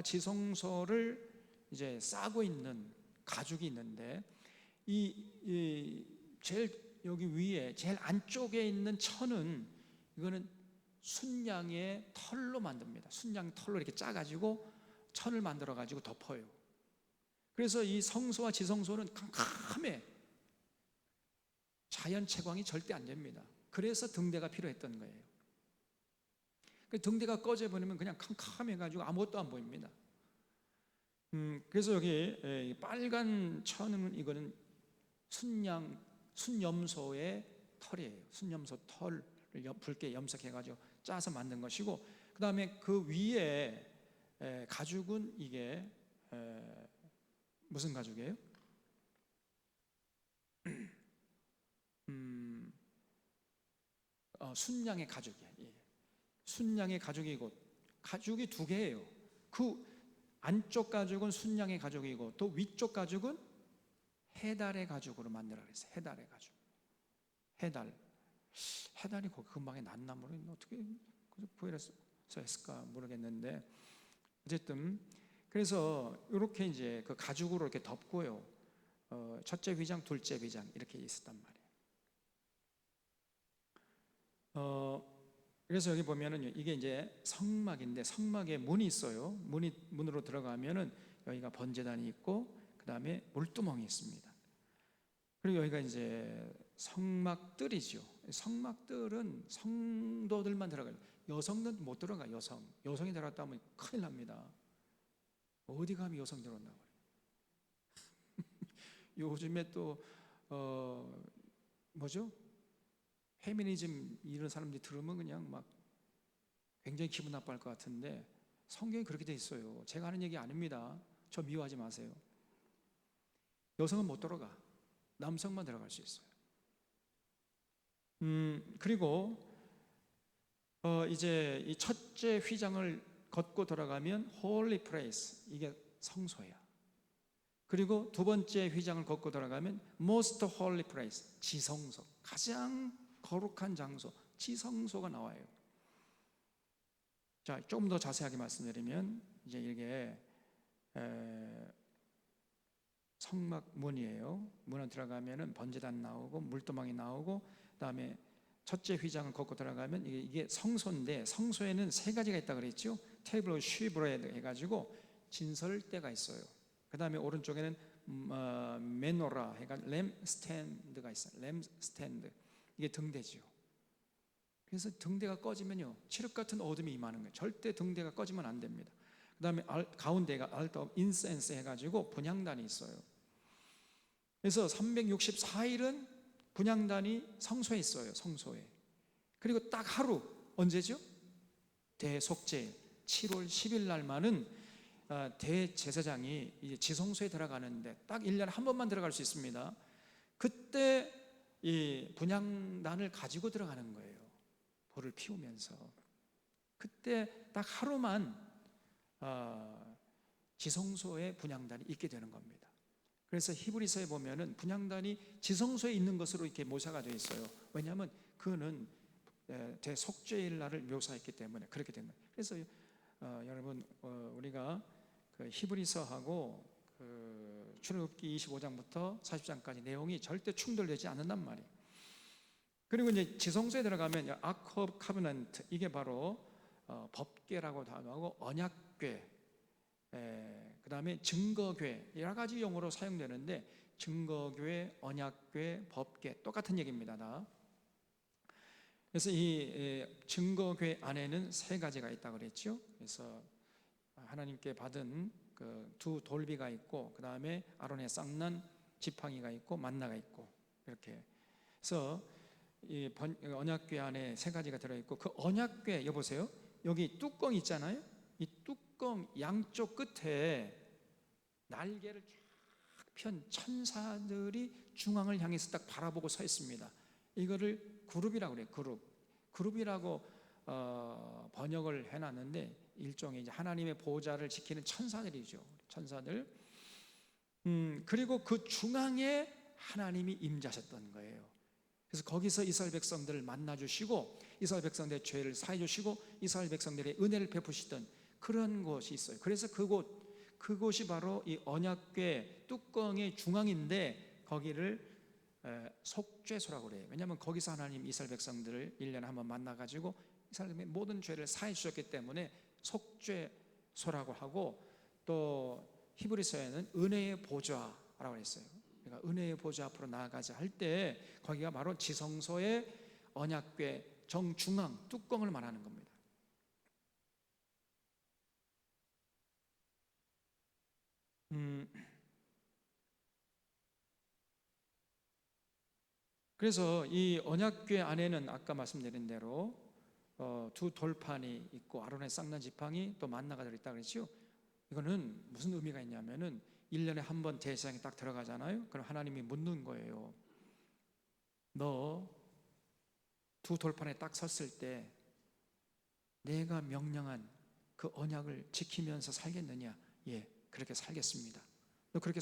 [SPEAKER 1] 지성소를 이제 싸고 있는 가죽이 있는데, 이 제일 여기 위에 제일 안쪽에 있는 천은, 이거는 순양의 털로 만듭니다. 순양 털로 이렇게 짜가지고 천을 만들어 가지고 덮어요. 그래서 이 성소와 지성소는 캄캄해. 자연 채광이 절대 안 됩니다. 그래서 등대가 필요했던 거예요. 등대가 꺼져 버리면 그냥 캄캄해 가지고 아무것도 안 보입니다. 그래서 여기 빨간 천은, 이거는 순염소의 털이에요. 순염소 털을 붉게 염색해 가지고 짜서 만든 것이고, 그 다음에 그 위에 가죽은 이게 무슨 가죽이에요? 순양의 가죽이에요. 예. 순양의 가죽이고, 가죽이 두 개예요. 그 안쪽 가죽은 순양의 가죽이고, 또 위쪽 가죽은 해달의 가죽으로 만들어 그랬어요. 해달의 가죽. 해달이 거기 근방에 낫나무를 어떻게 구해서 했을까 모르겠는데, 어쨌든 그래서 이렇게 이제 그 가죽으로 이렇게 덮고요. 첫째 휘장, 둘째 휘장 이렇게 있었단 말이에요. 그래서 여기 보면은 이게 이제 성막인데, 성막에 문이 있어요. 문으로 들어가면은 여기가 번제단이 있고, 그 다음에 물두멍이 있습니다. 그리고 여기가 이제 성막들이죠. 성막들은 성도들만 들어가요. 여성은 못 들어가. 여성이 들어갔다 하면 큰일 납니다. 어디 가면 여성 들어온다고 그래요. 요즘에 또 뭐죠? 페미니즘 이런 사람들이 들으면 그냥 막 굉장히 기분 나빠할 것 같은데, 성경이 그렇게 돼 있어요. 제가 하는 얘기 아닙니다. 저 미워하지 마세요. 여성은 못 들어가. 남성만 들어갈 수 있어요. 그리고 이제 이 첫째 휘장을 걷고 들어가면 Holy Place, 이게 성소야. 그리고 두 번째 휘장을 걷고 들어가면 Most Holy Place, 지성소, 가장 거룩한 장소, 지성소가 나와요. 자, 조금 더 자세하게 말씀드리면, 이제 이게 성막문이에요. 문에 들어가면은 번제단 나오고 물도망이 나오고, 그다음에 첫째 휘장을 걷고 들어가면 이게 성소인데, 성소에는 세 가지가 있다 그랬죠. 테이블 쉬브레드 해가지고 진설대가 있어요. 그다음에 오른쪽에는 메노라 해가 램 스탠드가 있어요. 램 스탠드, 이게 등대지요. 그래서 등대가 꺼지면요, 칠흑 같은 어둠이 임하는 거예요. 절대 등대가 꺼지면 안 됩니다. 그다음에 가운데가 알터 오브 인센스 해가지고 분향단이 있어요. 그래서 364일은 분향단이 성소에 있어요. 성소에. 그리고 딱 하루, 언제죠? 대속죄 7월 10일 날만은 대제사장이 이제 지성소에 들어가는데 딱 1년에 한 번만 들어갈 수 있습니다. 그때 이 분향단을 가지고 들어가는 거예요. 불을 피우면서. 그때 딱 하루만 지성소에 분향단이 있게 되는 겁니다. 그래서 히브리서에 보면은 분향단이 지성소에 있는 것으로 이렇게 묘사가 되어 있어요. 왜냐하면 그는 대속죄일 날을 묘사했기 때문에 그렇게 된 거예요. 그래서 여러분, 우리가 그 히브리서하고 그 출애굽기 25장부터 40장까지 내용이 절대 충돌되지 않는단 말이에요. 그리고 이제 지성소에 들어가면 아크 오브 카버넌트, 이게 바로 법궤라고도 하고 언약궤, 그 다음에 증거궤, 여러 가지 용어로 사용되는데, 증거궤, 언약궤, 법궤 똑같은 얘기입니다. 다. 그래서 이 증거궤 안에는 세 가지가 있다고 그랬죠. 그래서 하나님께 받은 그 두 돌비가 있고, 그 다음에 아론의 쌍난 지팡이가 있고 만나가 있고, 이렇게 해서 이 언약궤 안에 세 가지가 들어있고, 그 언약궤 여보세요, 여기 뚜껑 있잖아요. 이 뚜껑 양쪽 끝에 날개를 쫙 편 천사들이 중앙을 향해서 딱 바라보고 서 있습니다. 이거를 그룹이라고 그래요. 그룹이라고 번역을 해놨는데, 일종의 이제 하나님의 보좌를 지키는 천사들이죠. 천사들. 그리고 그 중앙에 하나님이 임자셨던 거예요. 그래서 거기서 이스라엘 백성들을 만나주시고, 이스라엘 백성들의 죄를 사해주시고, 이스라엘 백성들의 은혜를 베푸시던 그런 곳이 있어요. 그래서 그곳이 바로 이 언약궤 뚜껑의 중앙인데, 거기를 속죄소라고 그래요. 왜냐하면 거기서 하나님 이스라엘 백성들을 1년에 한 번 만나가지고 이스라엘의 모든 죄를 사해 주셨기 때문에 속죄소라고 하고, 또 히브리서에는 은혜의 보좌라고 했어요. 그러니까 은혜의 보좌 앞으로 나아가자 할 때 거기가 바로 지성소의 언약궤 정중앙 뚜껑을 말하는 겁니다. 그래서 이 언약궤 안에는 아까 말씀드린 대로 두 돌판이 있고, 아론의 쌍난 지팡이, 또 만나가 들어있다 그랬죠. 이거는 무슨 의미가 있냐면은 1년에 한 번 제사장이 딱 들어가잖아요. 그럼 하나님이 묻는 거예요. 너 두 돌판에 딱 섰을 때 내가 명령한 그 언약을 지키면서 살겠느냐? 예, 그렇게 살겠습니다. 너 그렇게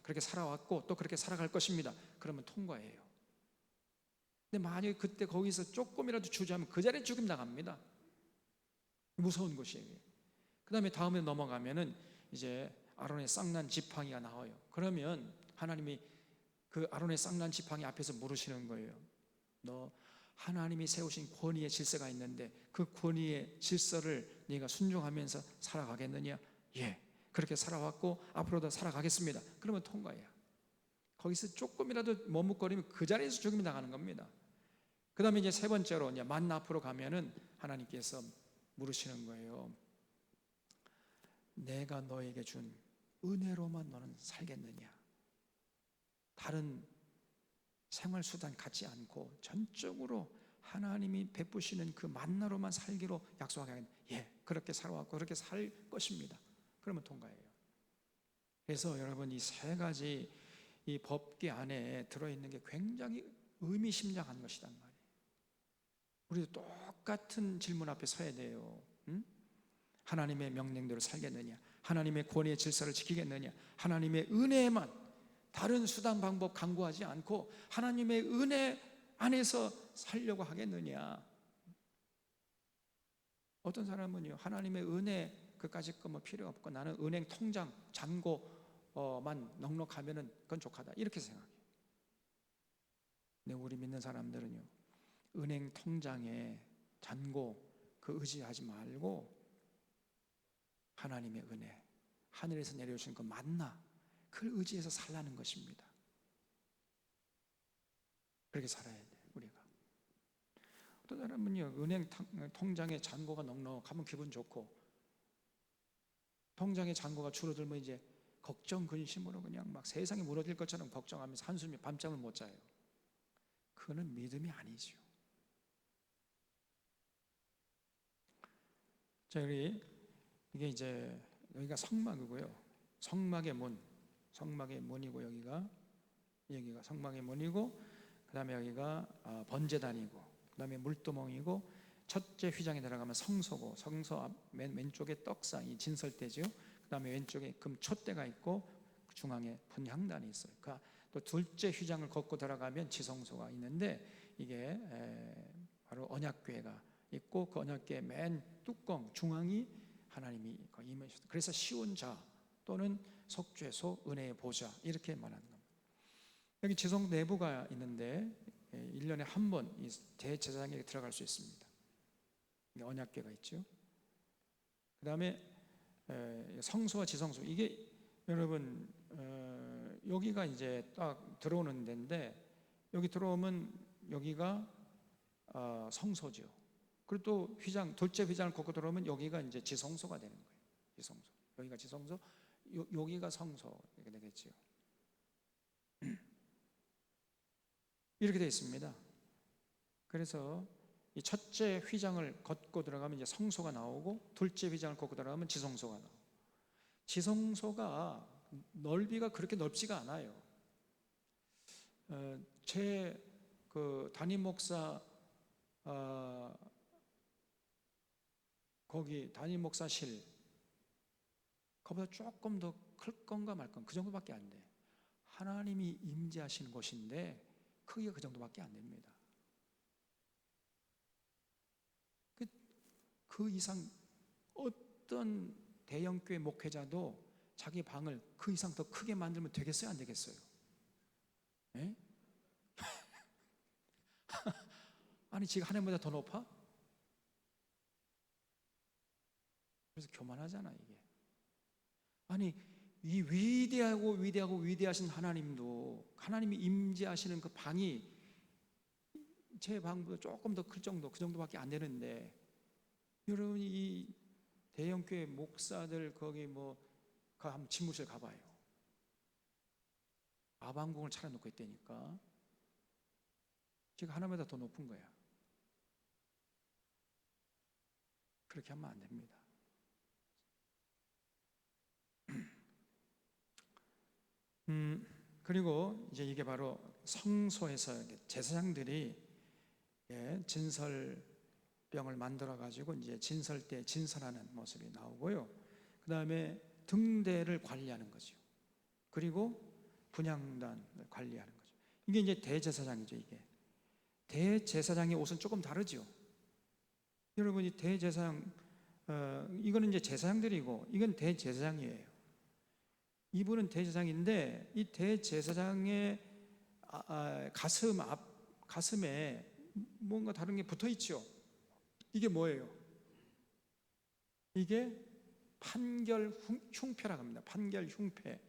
[SPEAKER 1] 그렇게 살아왔고 또 그렇게 살아갈 것입니다. 그러면 통과해요. 근데 만약에 그때 거기서 조금이라도 주저하면 그 자리에 죽임 당합니다. 무서운 것이에요. 그 다음에 다음에 넘어가면은 이제 아론의 쌍난 지팡이가 나와요. 그러면 하나님이 그 아론의 쌍난 지팡이 앞에서 물으시는 거예요. 너 하나님이 세우신 권위의 질서가 있는데 그 권위의 질서를 네가 순종하면서 살아가겠느냐? 예, 그렇게 살아왔고 앞으로도 살아가겠습니다. 그러면 통과해요. 거기서 조금이라도 머뭇거리면 그 자리에서 죽임이 나가는 겁니다. 그 다음에 이제 세 번째로 이제 만나 앞으로 가면은 하나님께서 물으시는 거예요. 내가 너에게 준 은혜로만 너는 살겠느냐? 다른 생활수단 갖지 않고 전적으로 하나님이 베푸시는 그 만나로만 살기로 약속하겠느냐? 예, 그렇게 살아왔고 그렇게 살 것입니다. 그러면 통과해요. 그래서 여러분, 이 세 가지 이 법궤 안에 들어있는 게 굉장히 의미심장한 것이란 말이에요. 우리도 똑같은 질문 앞에 서야 돼요. 하나님의 명령대로 살겠느냐? 하나님의 권위의 질서를 지키겠느냐? 하나님의 은혜에만, 다른 수단 방법 강구하지 않고 하나님의 은혜 안에서 살려고 하겠느냐? 어떤 사람은요, 하나님의 은혜 그까짓 거 뭐 필요 없고 나는 은행 통장 잔고 정도만 넉넉하면은 그건 족하다 이렇게 생각해요. 근데 우리 믿는 사람들은요, 은행 통장에 잔고 그 의지하지 말고 하나님의 은혜, 하늘에서 내려오신 그 만나, 그걸 의지해서 살라는 것입니다. 그렇게 살아야 돼요, 우리가. 어떤 사람은요, 은행 통장에 잔고가 넉넉하면 기분 좋고, 통장의 잔고가 줄어들면 이제 걱정 근심으로 그냥 막 세상이 무너질 것처럼 걱정하면서 한숨이 밤잠을 못 자요. 그거는 믿음이 아니죠. 자, 이게 이제 여기가 성막이고요. 성막의 문이고, 여기가 성막의 문이고, 그 다음에 여기가 번제단이고, 그 다음에 물두멍이고, 첫째 휘장에 들어가면 성소고, 성소 앞 맨 왼쪽에 떡상이 진설대죠. 그 다음에 왼쪽에 금 촛대가 있고, 중앙에 분향단이 있어요. 또 둘째 휘장을 걷고 들어가면 지성소가 있는데, 이게 바로 언약궤가 있고, 그 언약궤 맨 뚜껑 중앙이 하나님이 임하셨다. 그래서 시온자 또는 속죄소, 은혜의 보좌 이렇게 말하는 겁니다. 여기 지성 내부가 있는데 1년에 한 번 이 대제사장에게 들어갈 수 있습니다. 언약궤가 있죠. 그 다음에 성소와 지성소, 이게 여러분 여기가 이제 딱 들어오는 데인데, 여기 들어오면 여기가 성소죠. 그리고 또 둘째 휘장을 걷고 들어오면 여기가 이제 지성소가 되는 거예요. 지성소. 여기가 지성소, 여기가 성소 이렇게 되겠죠. 이렇게 되어 있습니다. 그래서 이 첫째 휘장을 걷고 들어가면 이제 성소가 나오고, 둘째 휘장을 걷고 들어가면 지성소가 나오고. 지성소가 넓이가 그렇게 넓지가 않아요. 제 담임 목사 거기 담임 목사실, 그보다 조금 더 클 건가 말 건, 그 정도밖에 안 돼. 하나님이 임재하시는 곳인데 크기가 그 정도밖에 안 됩니다. 그 이상 어떤 대형교회 목회자도 자기 방을 그 이상 더 크게 만들면 되겠어요, 안 되겠어요? 예? 아니, 지가 하나님보다 더 높아? 그래서 교만하잖아, 이게. 아니, 이 위대하신 하나님도, 하나님이 임재하시는 그 방이 제 방보다 조금 더 클 정도, 그 정도밖에 안 되는데, 여러분이 이 대형교회 목사들 거기 한번 집무실 가봐요. 아방궁을 차려놓고 있다니까. 지금 하나보다 더 높은 거야. 그렇게 하면 안 됩니다. 그리고 이제 이게 바로 성소에서 제사장들이 진설병을 만들어 가지고 이제 진설 때 진설하는 모습이 나오고요. 그 다음에 등대를 관리하는 거죠. 그리고 분향단을 관리하는 거죠. 이게 이제 대제사장이죠. 이게 대제사장의 옷은 조금 다르죠. 여러분이 대제사장, 이거는 이제 제사장들이고, 이건 대제사장이에요. 이분은 대제사장인데, 이 대제사장의 가슴에 뭔가 다른 게 붙어 있죠. 이게 뭐예요? 이게 판결 흉패라고 합니다. 판결 흉패.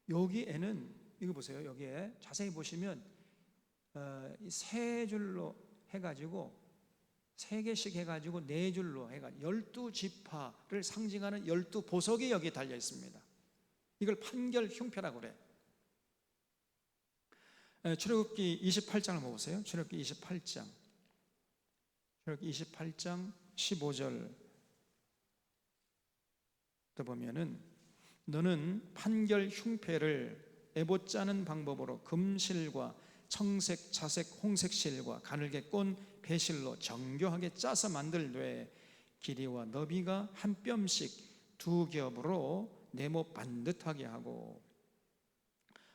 [SPEAKER 1] 여기에는 이거 보세요. 여기에 자세히 보시면 세 줄로 해가지고, 세 개씩 해가지고 네 줄로 해가지고 12지파를 상징하는 12보석이 여기에 달려 있습니다. 이걸 판결 흉패라고 그래. 출애굽기 28장을 보세요. 출애굽기 28장 15절 또 보면은, 너는 판결 흉패를 에봇 짜는 방법으로 금실과 청색, 자색, 홍색 실과 가늘게 꼰 배실로 정교하게 짜서 만들되, 길이와 너비가 한 뼘씩 두 겹으로 네모 반듯하게 하고.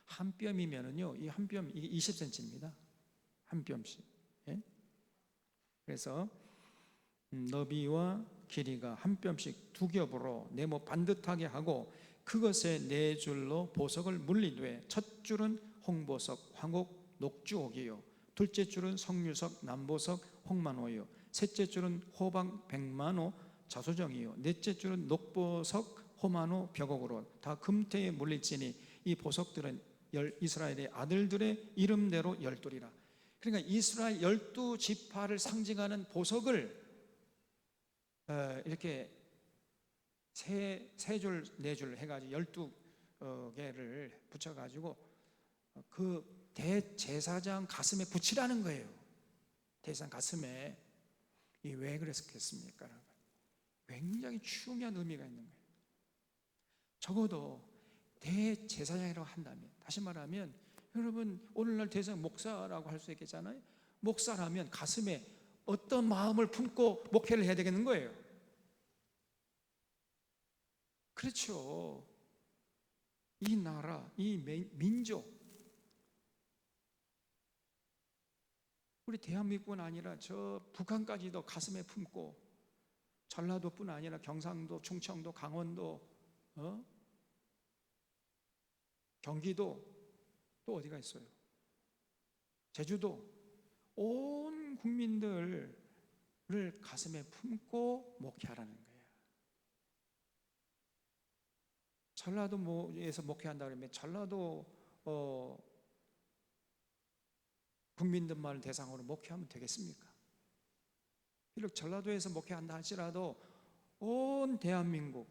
[SPEAKER 1] 한 뼘이면은요, 이 한 뼘 이게 20cm입니다. 한 뼘씩. 예? 그래서 너비와 길이가 한 뼘씩 두 겹으로 네모 반듯하게 하고, 그것에 네 줄로 보석을 물리되 첫 줄은 홍보석, 황옥, 녹주옥이요, 둘째 줄은 석류석, 남보석, 홍만호요, 셋째 줄은 호박, 백만호, 자소정이요, 넷째 줄은 녹보석, 호만호, 벽옥으로 다 금태에 물릴지니 이 보석들은 이스라엘의 아들들의 이름대로 열둘이라. 그러니까 이스라엘 12지파를 상징하는 보석을 이렇게 세 줄, 네 줄 해가지고 12개를 붙여가지고 그 대제사장 가슴에 붙이라는 거예요. 대제사장 가슴에. 이 왜 그랬겠습니까? 굉장히 중요한 의미가 있는 거예요. 적어도 대제사장이라고 한다면, 다시 말하면 여러분 오늘날 대제사장 목사라고 할 수 있겠잖아요. 목사라면 가슴에 어떤 마음을 품고 목회를 해야 되겠는 거예요. 그렇죠. 이 나라, 이 민족, 우리 대한민국은 아니라 저 북한까지도 가슴에 품고, 전라도뿐 아니라 경상도, 충청도, 강원도, 경기도, 또 어디가 있어요? 제주도, 온 국민들을 가슴에 품고 목회하라는 거예요. 전라도에서 목회한다 그러면 전라도 국민들만을 대상으로 목회하면 되겠습니까? 비록 전라도에서 목회한다 할지라도 온 대한민국의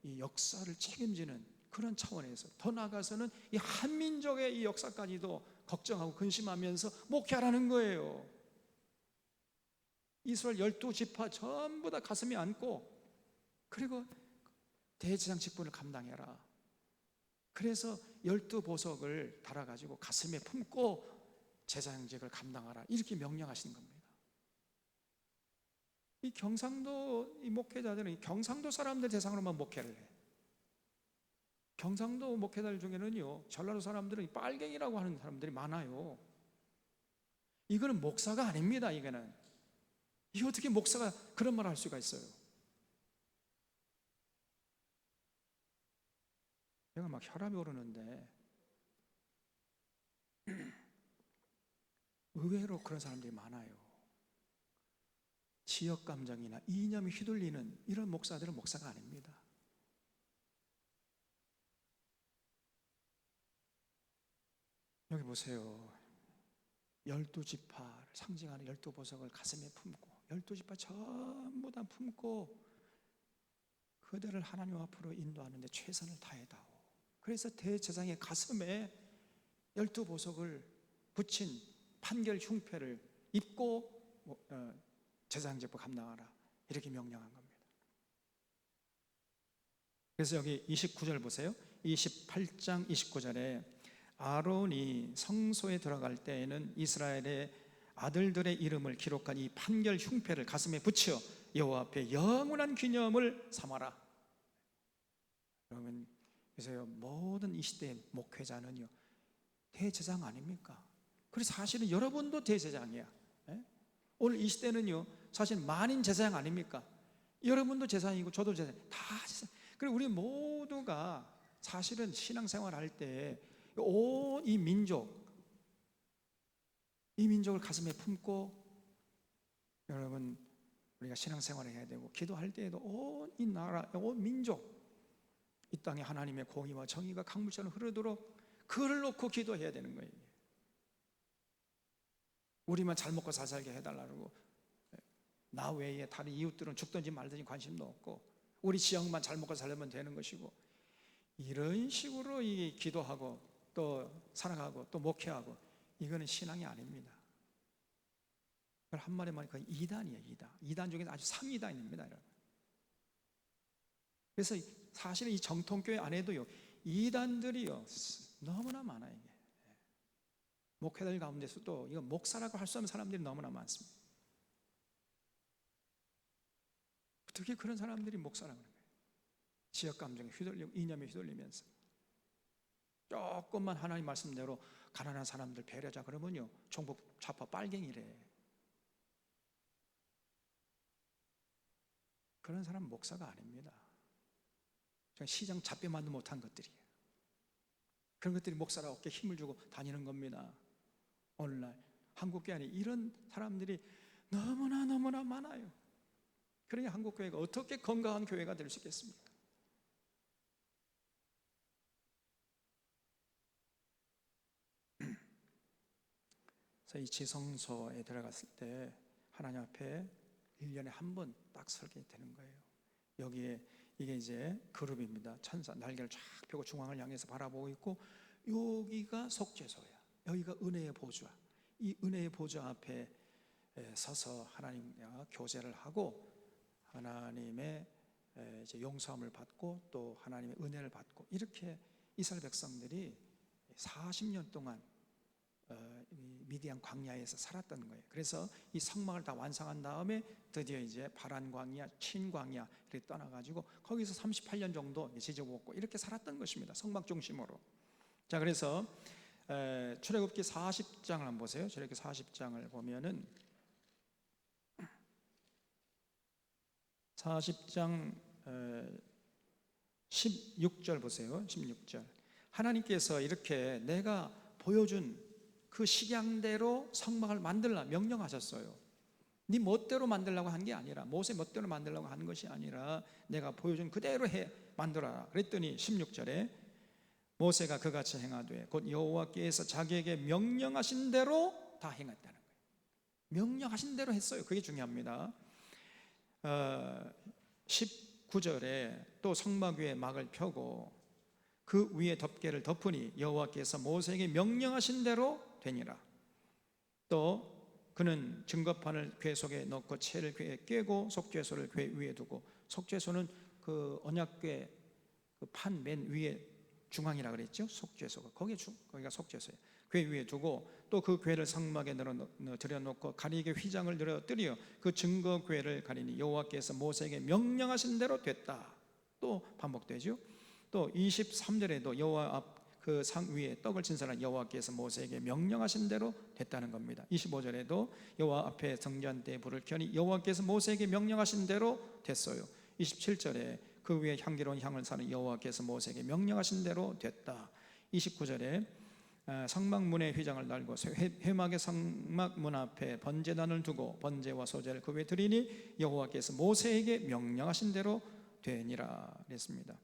[SPEAKER 1] 이 역사를 책임지는 그런 차원에서, 더 나아가서는 이 한민족의 이 역사까지도 걱정하고 근심하면서 목회하라는 거예요. 이스라엘 12지파 전부 다 가슴에 안고, 그리고 대제사장 직분을 감당해라. 그래서 12보석을 달아가지고 가슴에 품고 제사장직을 감당하라, 이렇게 명령하시는 겁니다. 이 경상도 이 목회자들은 경상도 사람들 대상으로만 목회를 해. 경상도 목회자들 중에는요, 전라도 사람들은 빨갱이라고 하는 사람들이 많아요. 이거는 목사가 아닙니다. 이거는 이게 어떻게 목사가 그런 말을 할 수가 있어요? 내가 막 혈압이 오르는데 의외로 그런 사람들이 많아요. 지역 감정이나 이념이 휘둘리는 이런 목사들은 목사가 아닙니다. 여기 보세요. 12지파를 상징하는 12보석을 가슴에 품고, 12지파 전부 다 품고 그들을 하나님 앞으로 인도하는데 최선을 다해다오. 그래서 대제사장의 가슴에 12보석을 붙인 판결 흉패를 입고 제사장직분 감당하라, 이렇게 명령한 겁니다. 그래서 여기 29절 보세요. 28장 29절에 아론이 성소에 들어갈 때에는 이스라엘의 아들들의 이름을 기록한 이 판결 흉패를 가슴에 붙여 여호와 앞에 영원한 기념을 삼아라. 그러면 그래서 모든 이 시대의 목회자는요, 대제사장 아닙니까? 그래서 사실은 여러분도 대제사장이야. 오늘 이 시대는요, 사실 만인 제사장 아닙니까? 여러분도 제사장이고 저도 제사장, 다 제사장. 그리고 우리 모두가 사실은 신앙생활 할 때 온 이 민족을 가슴에 품고, 여러분 우리가 신앙생활을 해야 되고, 기도할 때에도 온 이 나라, 온 민족, 이 땅에 하나님의 공의와 정의가 강물처럼 흐르도록 그를 놓고 기도해야 되는 거예요. 우리만 잘 먹고 잘 살게 해달라고, 나 외에 다른 이웃들은 죽든지 말든지 관심도 없고 우리 지역만 잘 먹고 살려면 되는 것이고, 이런 식으로 이 기도하고 또 살아가고 또 목회하고, 이거는 신앙이 아닙니다. 한마디만 그 이단이에요. 이단 중에서 아주 상이단입니다, 여러분. 그래서 사실은 이 정통교회 안에도요, 이단들이요 너무나 많아요. 이게 목회자들 가운데서도 이거 목사라고 할 수 없는 사람들이 너무나 많습니다. 어떻게 그런 사람들이 목사라고 하는 거예요? 지역 감정에 휘둘리고 이념에 휘둘리면서 조금만 하나님 말씀대로 가난한 사람들 배려자 그러면요, 종북 좌파 빨갱이래. 그런 사람은 목사가 아닙니다. 시장 잡배만도 못한 것들이에요. 그런 것들이 목사라 어깨에 힘을 주고 다니는 겁니다. 오늘날 한국교회 안에 이런 사람들이 너무나 많아요. 그러니 한국교회가 어떻게 건강한 교회가 될 수 있겠습니까? 그래서 이 지성소에 들어갔을 때 하나님 앞에 1년에 한 번 딱 설게 되는 거예요. 여기에 이게 이제 그룹입니다. 천사 날개를 쫙 펴고 중앙을 향해서 바라보고 있고, 여기가 속죄소야. 여기가 은혜의 보좌. 이 은혜의 보좌 앞에 서서 하나님과 교제를 하고 하나님의 이제 용서함을 받고 또 하나님의 은혜를 받고, 이렇게 이스라엘 백성들이 40년 동안 미디안 광야에서 살았던 거예요. 그래서 이 성막을 다 완성한 다음에 드디어 이제 파란 광야, 친 광야 이렇게 떠나가지고 거기서 38년 정도 지져먹고 이렇게 살았던 것입니다. 성막 중심으로. 자, 그래서 출애굽기 40장을 한번 보세요. 출애굽기 40장을 보면은 40장 16절 보세요. 16절. 하나님께서 이렇게 내가 보여준 그 식양대로 성막을 만들라 명령하셨어요. 네 멋대로 만들라고 한 게 아니라, 모세 멋대로 만들라고 한 것이 아니라 내가 보여준 그대로 만들어라 그랬더니 16절에 모세가 그같이 행하되 곧 여호와께서 자기에게 명령하신 대로 다 행했다는 거예요. 명령하신 대로 했어요. 그게 중요합니다. 19절에 또 성막 위에 막을 펴고 그 위에 덮개를 덮으니 여호와께서 모세에게 명령하신 대로 되니라. 또 그는 증거판을 궤 속에 넣고 채를 궤에 꿰고 속죄소를 궤 위에 두고, 속죄소는 그 언약궤 그 판 맨 위에 중앙이라 그랬죠. 속죄소가 거기가 속죄소예요. 궤 위에 두고 또 그 궤를 성막에 들여놓고 가리개 휘장을 늘어뜨려 그 증거궤를 가리니 여호와께서 모세에게 명령하신 대로 됐다. 또 반복되죠. 또 23절에도 여호와 앞 그 상 위에 떡을 친 사람 여호와께서 모세에게 명령하신 대로 됐다는 겁니다. 25절에도 여호와 앞에 성전대에 불을 켜니 여호와께서 모세에게 명령하신 대로 됐어요. 27절에 그 위에 향기로운 향을 사는 여호와께서 모세에게 명령하신 대로 됐다. 29절에 성막문에 휘장을 달고 회막의 성막문 앞에 번제단을 두고 번제와 소제를 그 위에 드리니 여호와께서 모세에게 명령하신 대로 되니라 그랬습니다.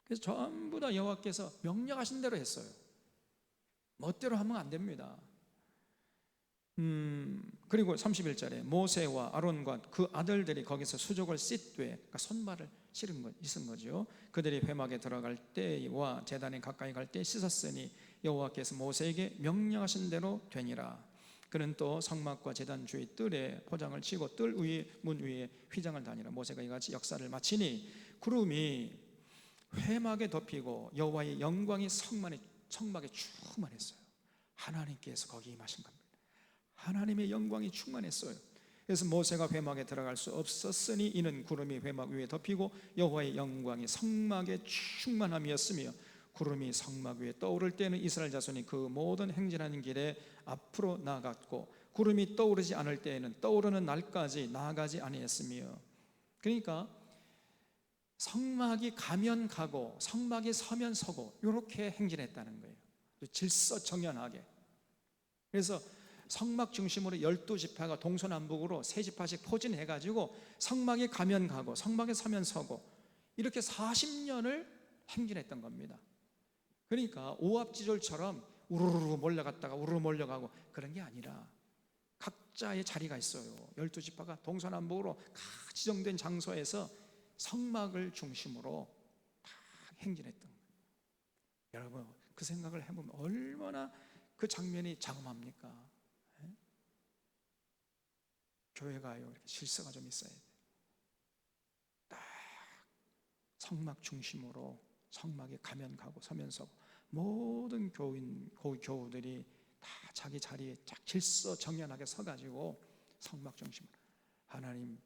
[SPEAKER 1] 그래서 전부 다 여호와께서 명령하신 대로 했어요. 멋대로 하면 안 됩니다. 그리고 31절에 모세와 아론과 그 아들들이 거기서 수족을 씻되, 그러니까 손발을 씻은 거죠. 그들이 회막에 들어갈 때와 제단에 가까이 갈 때 씻었으니 여호와께서 모세에게 명령하신 대로 되니라. 그는 또 성막과 제단 주의 뜰에 포장을 치고 뜰 위에 문 위에 휘장을 다니라. 모세가 이같이 역사를 마치니 구름이 회막에 덮이고 여호와의 영광이 성막에 충만했어요. 하나님께서 거기 임하신 겁니다. 하나님의 영광이 충만했어요. 그래서 모세가 회막에 들어갈 수 없었으니 이는 구름이 회막 위에 덮이고 여호와의 영광이 성막에 충만함이었으며, 구름이 성막 위에 떠오를 때는 이스라엘 자손이 그 모든 행진하는 길에 앞으로 나아갔고 구름이 떠오르지 않을 때에는 떠오르는 날까지 나아가지 아니했으며. 그러니까 성막이 가면 가고 성막이 서면 서고 이렇게 행진했다는 거예요. 질서정연하게. 그래서 성막 중심으로 12지파가 동서남북으로 3지파씩 포진해가지고 성막이 가면 가고 성막에 서면 서고 이렇게 40년을 행진했던 겁니다. 그러니까 오합지졸처럼 우르르 몰려갔다가 우르르 몰려가고 그런 게 아니라 각자의 자리가 있어요. 12지파가 동서남북으로 각 지정된 장소에서 성막을 중심으로 다 행진했던 거예요. 여러분 그 생각을 해보면 얼마나 그 장면이 장엄합니까? 교회가요 이렇게 질서가 좀 있어야 돼요. 딱 성막 중심으로 성막에 가면 가고 서면 서고 모든 교우들이 다 자기 자리에 딱 질서정연하게 서가지고 성막 중심으로 하나님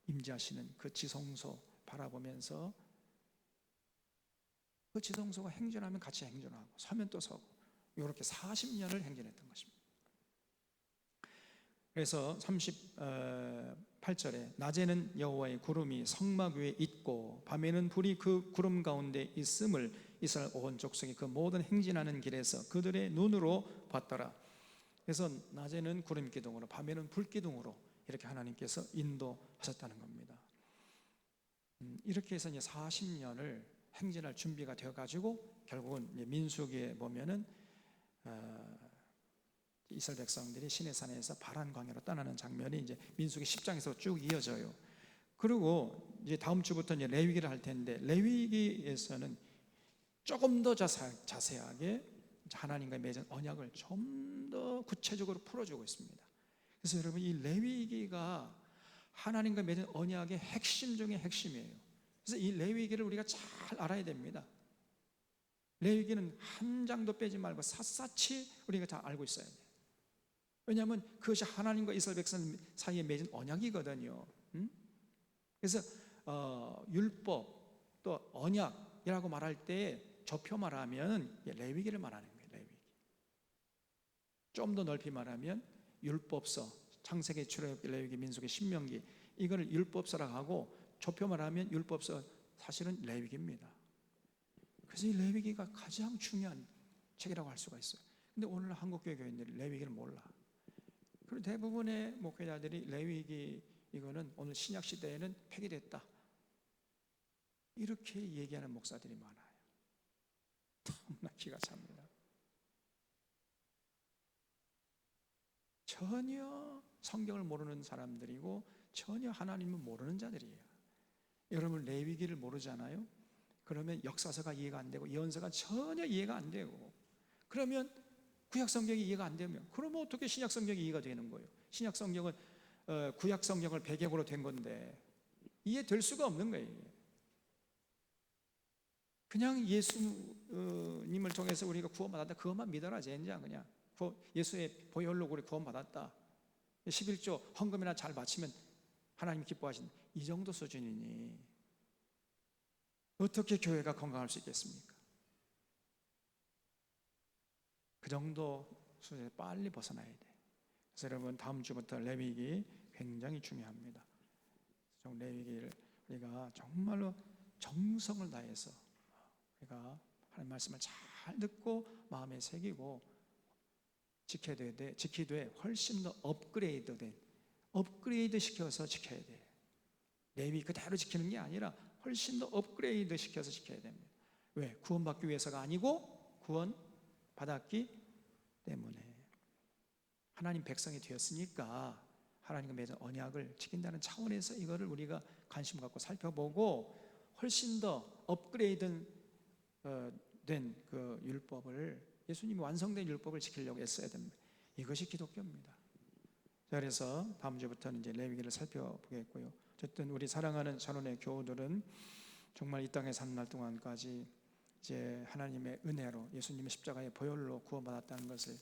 [SPEAKER 1] 임재하시는 그 지성소 바라보면서 그 지성소가 행진하면 같이 행진하고 서면 또 서고 이렇게 40년을 행진했던 것입니다. 그래서 8절에 낮에는 여호와의 구름이 성막 위에 있고 밤에는 불이 그 구름 가운데 있음을 이스라엘 온 족속이 그 모든 행진하는 길에서 그들의 눈으로 봤더라. 그래서 낮에는 구름 기둥으로 밤에는 불 기둥으로 이렇게 하나님께서 인도하셨다는 겁니다. 이렇게 해서 이제 40년을 행진할 준비가 되어 가지고 결국은 민수기에 보면은 이스라엘 백성들이 시내산에서 바란 광야로 떠나는 장면이 이제 민수기 10장에서 쭉 이어져요. 그리고 이제 다음 주부터 이제 레위기를 할 텐데, 레위기에서는 조금 더 자세하게 하나님과 맺은 언약을 좀 더 구체적으로 풀어주고 있습니다. 그래서 여러분, 이 레위기가 하나님과 맺은 언약의 핵심 중에 핵심이에요. 그래서 이 레위기를 우리가 잘 알아야 됩니다. 레위기는 한 장도 빼지 말고 샅샅이 우리가 다 알고 있어야 돼요. 왜냐하면 그것이 하나님과 이스라엘 백성 사이에 맺은 언약이거든요. 그래서 율법 또 언약이라고 말할 때 좁혀 말하면 레위기를 말하는 거예요. 레위기. 좀 더 넓히 말하면 율법서, 창세기, 출애굽기, 레위기, 민수기, 신명기, 이거를 율법서라고 하고, 좁혀 말하면 율법서, 사실은 레위기입니다. 그래서 이 레위기가 가장 중요한 책이라고 할 수가 있어요. 근데 오늘 한국교회 교인들이 레위기를 몰라. 그리고 대부분의 목회자들이 레위기 이거는 오늘 신약 시대에는 폐기됐다, 이렇게 얘기하는 목사들이 많아요. 너무나 기가 찹니다. 전혀 성경을 모르는 사람들이고 전혀 하나님을 모르는 자들이에요. 여러분, 레위기를 모르잖아요? 그러면 역사서가 이해가 안 되고 예언서가 전혀 이해가 안 되고, 그러면 구약 성경이 이해가 안 되면 그러면 어떻게 신약 성경이 이해가 되는 거예요? 신약 성경은 구약 성경을 배경으로 된 건데 이해될 수가 없는 거예요. 그냥 예수님을 통해서 우리가 구원받았다, 그것만 믿어라. 젠장. 그냥 예수의 보혈로 우리 구원받았다, 11조 헌금이나 잘 바치면 하나님 기뻐하신다, 이 정도 수준이니 어떻게 교회가 건강할 수 있겠습니까? 그 정도 수준에 빨리 벗어나야 돼. 그래서 여러분, 다음 주부터 레위기 굉장히 중요합니다. 레위기를 우리가 정말로 정성을 다해서 우리가 하나님 말씀을 잘 듣고 마음에 새기고 지키되 훨씬 더 업그레이드 시켜서 지켜야 돼. 레위 그대로 지키는 게 아니라 훨씬 더 업그레이드 시켜서 지켜야 됩니다. 왜? 구원받기 위해서가 아니고 구원받았기 때문에. 하나님 백성이 되었으니까 하나님과 맺은 언약을 지킨다는 차원에서 이거를 우리가 관심 갖고 살펴보고, 훨씬 더 업그레이드 된 그 율법을, 예수님이 완성된 율법을 지키려고 애써야 됩니다. 이것이 기독교입니다. 자, 그래서 다음 주부터는 이제 레위기를 살펴보겠고요. 어쨌든 우리 사랑하는 찬원의 교우들은 정말 이 땅에 사는 날 동안까지 이제 하나님의 은혜로 예수님의 십자가의 보혈로 구원받았다는 것을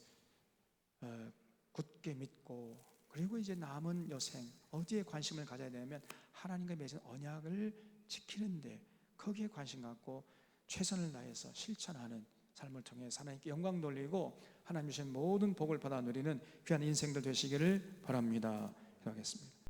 [SPEAKER 1] 굳게 믿고, 그리고 이제 남은 여생 어디에 관심을 가져야 되냐면 하나님과 맺은 언약을 지키는데, 거기에 관심 갖고 최선을 다해서 실천하는 삶을 통해 하나님께 영광 돌리고 하나님 주신 모든 복을 받아 누리는 귀한 인생들 되시기를 바랍니다. 기도하겠습니다.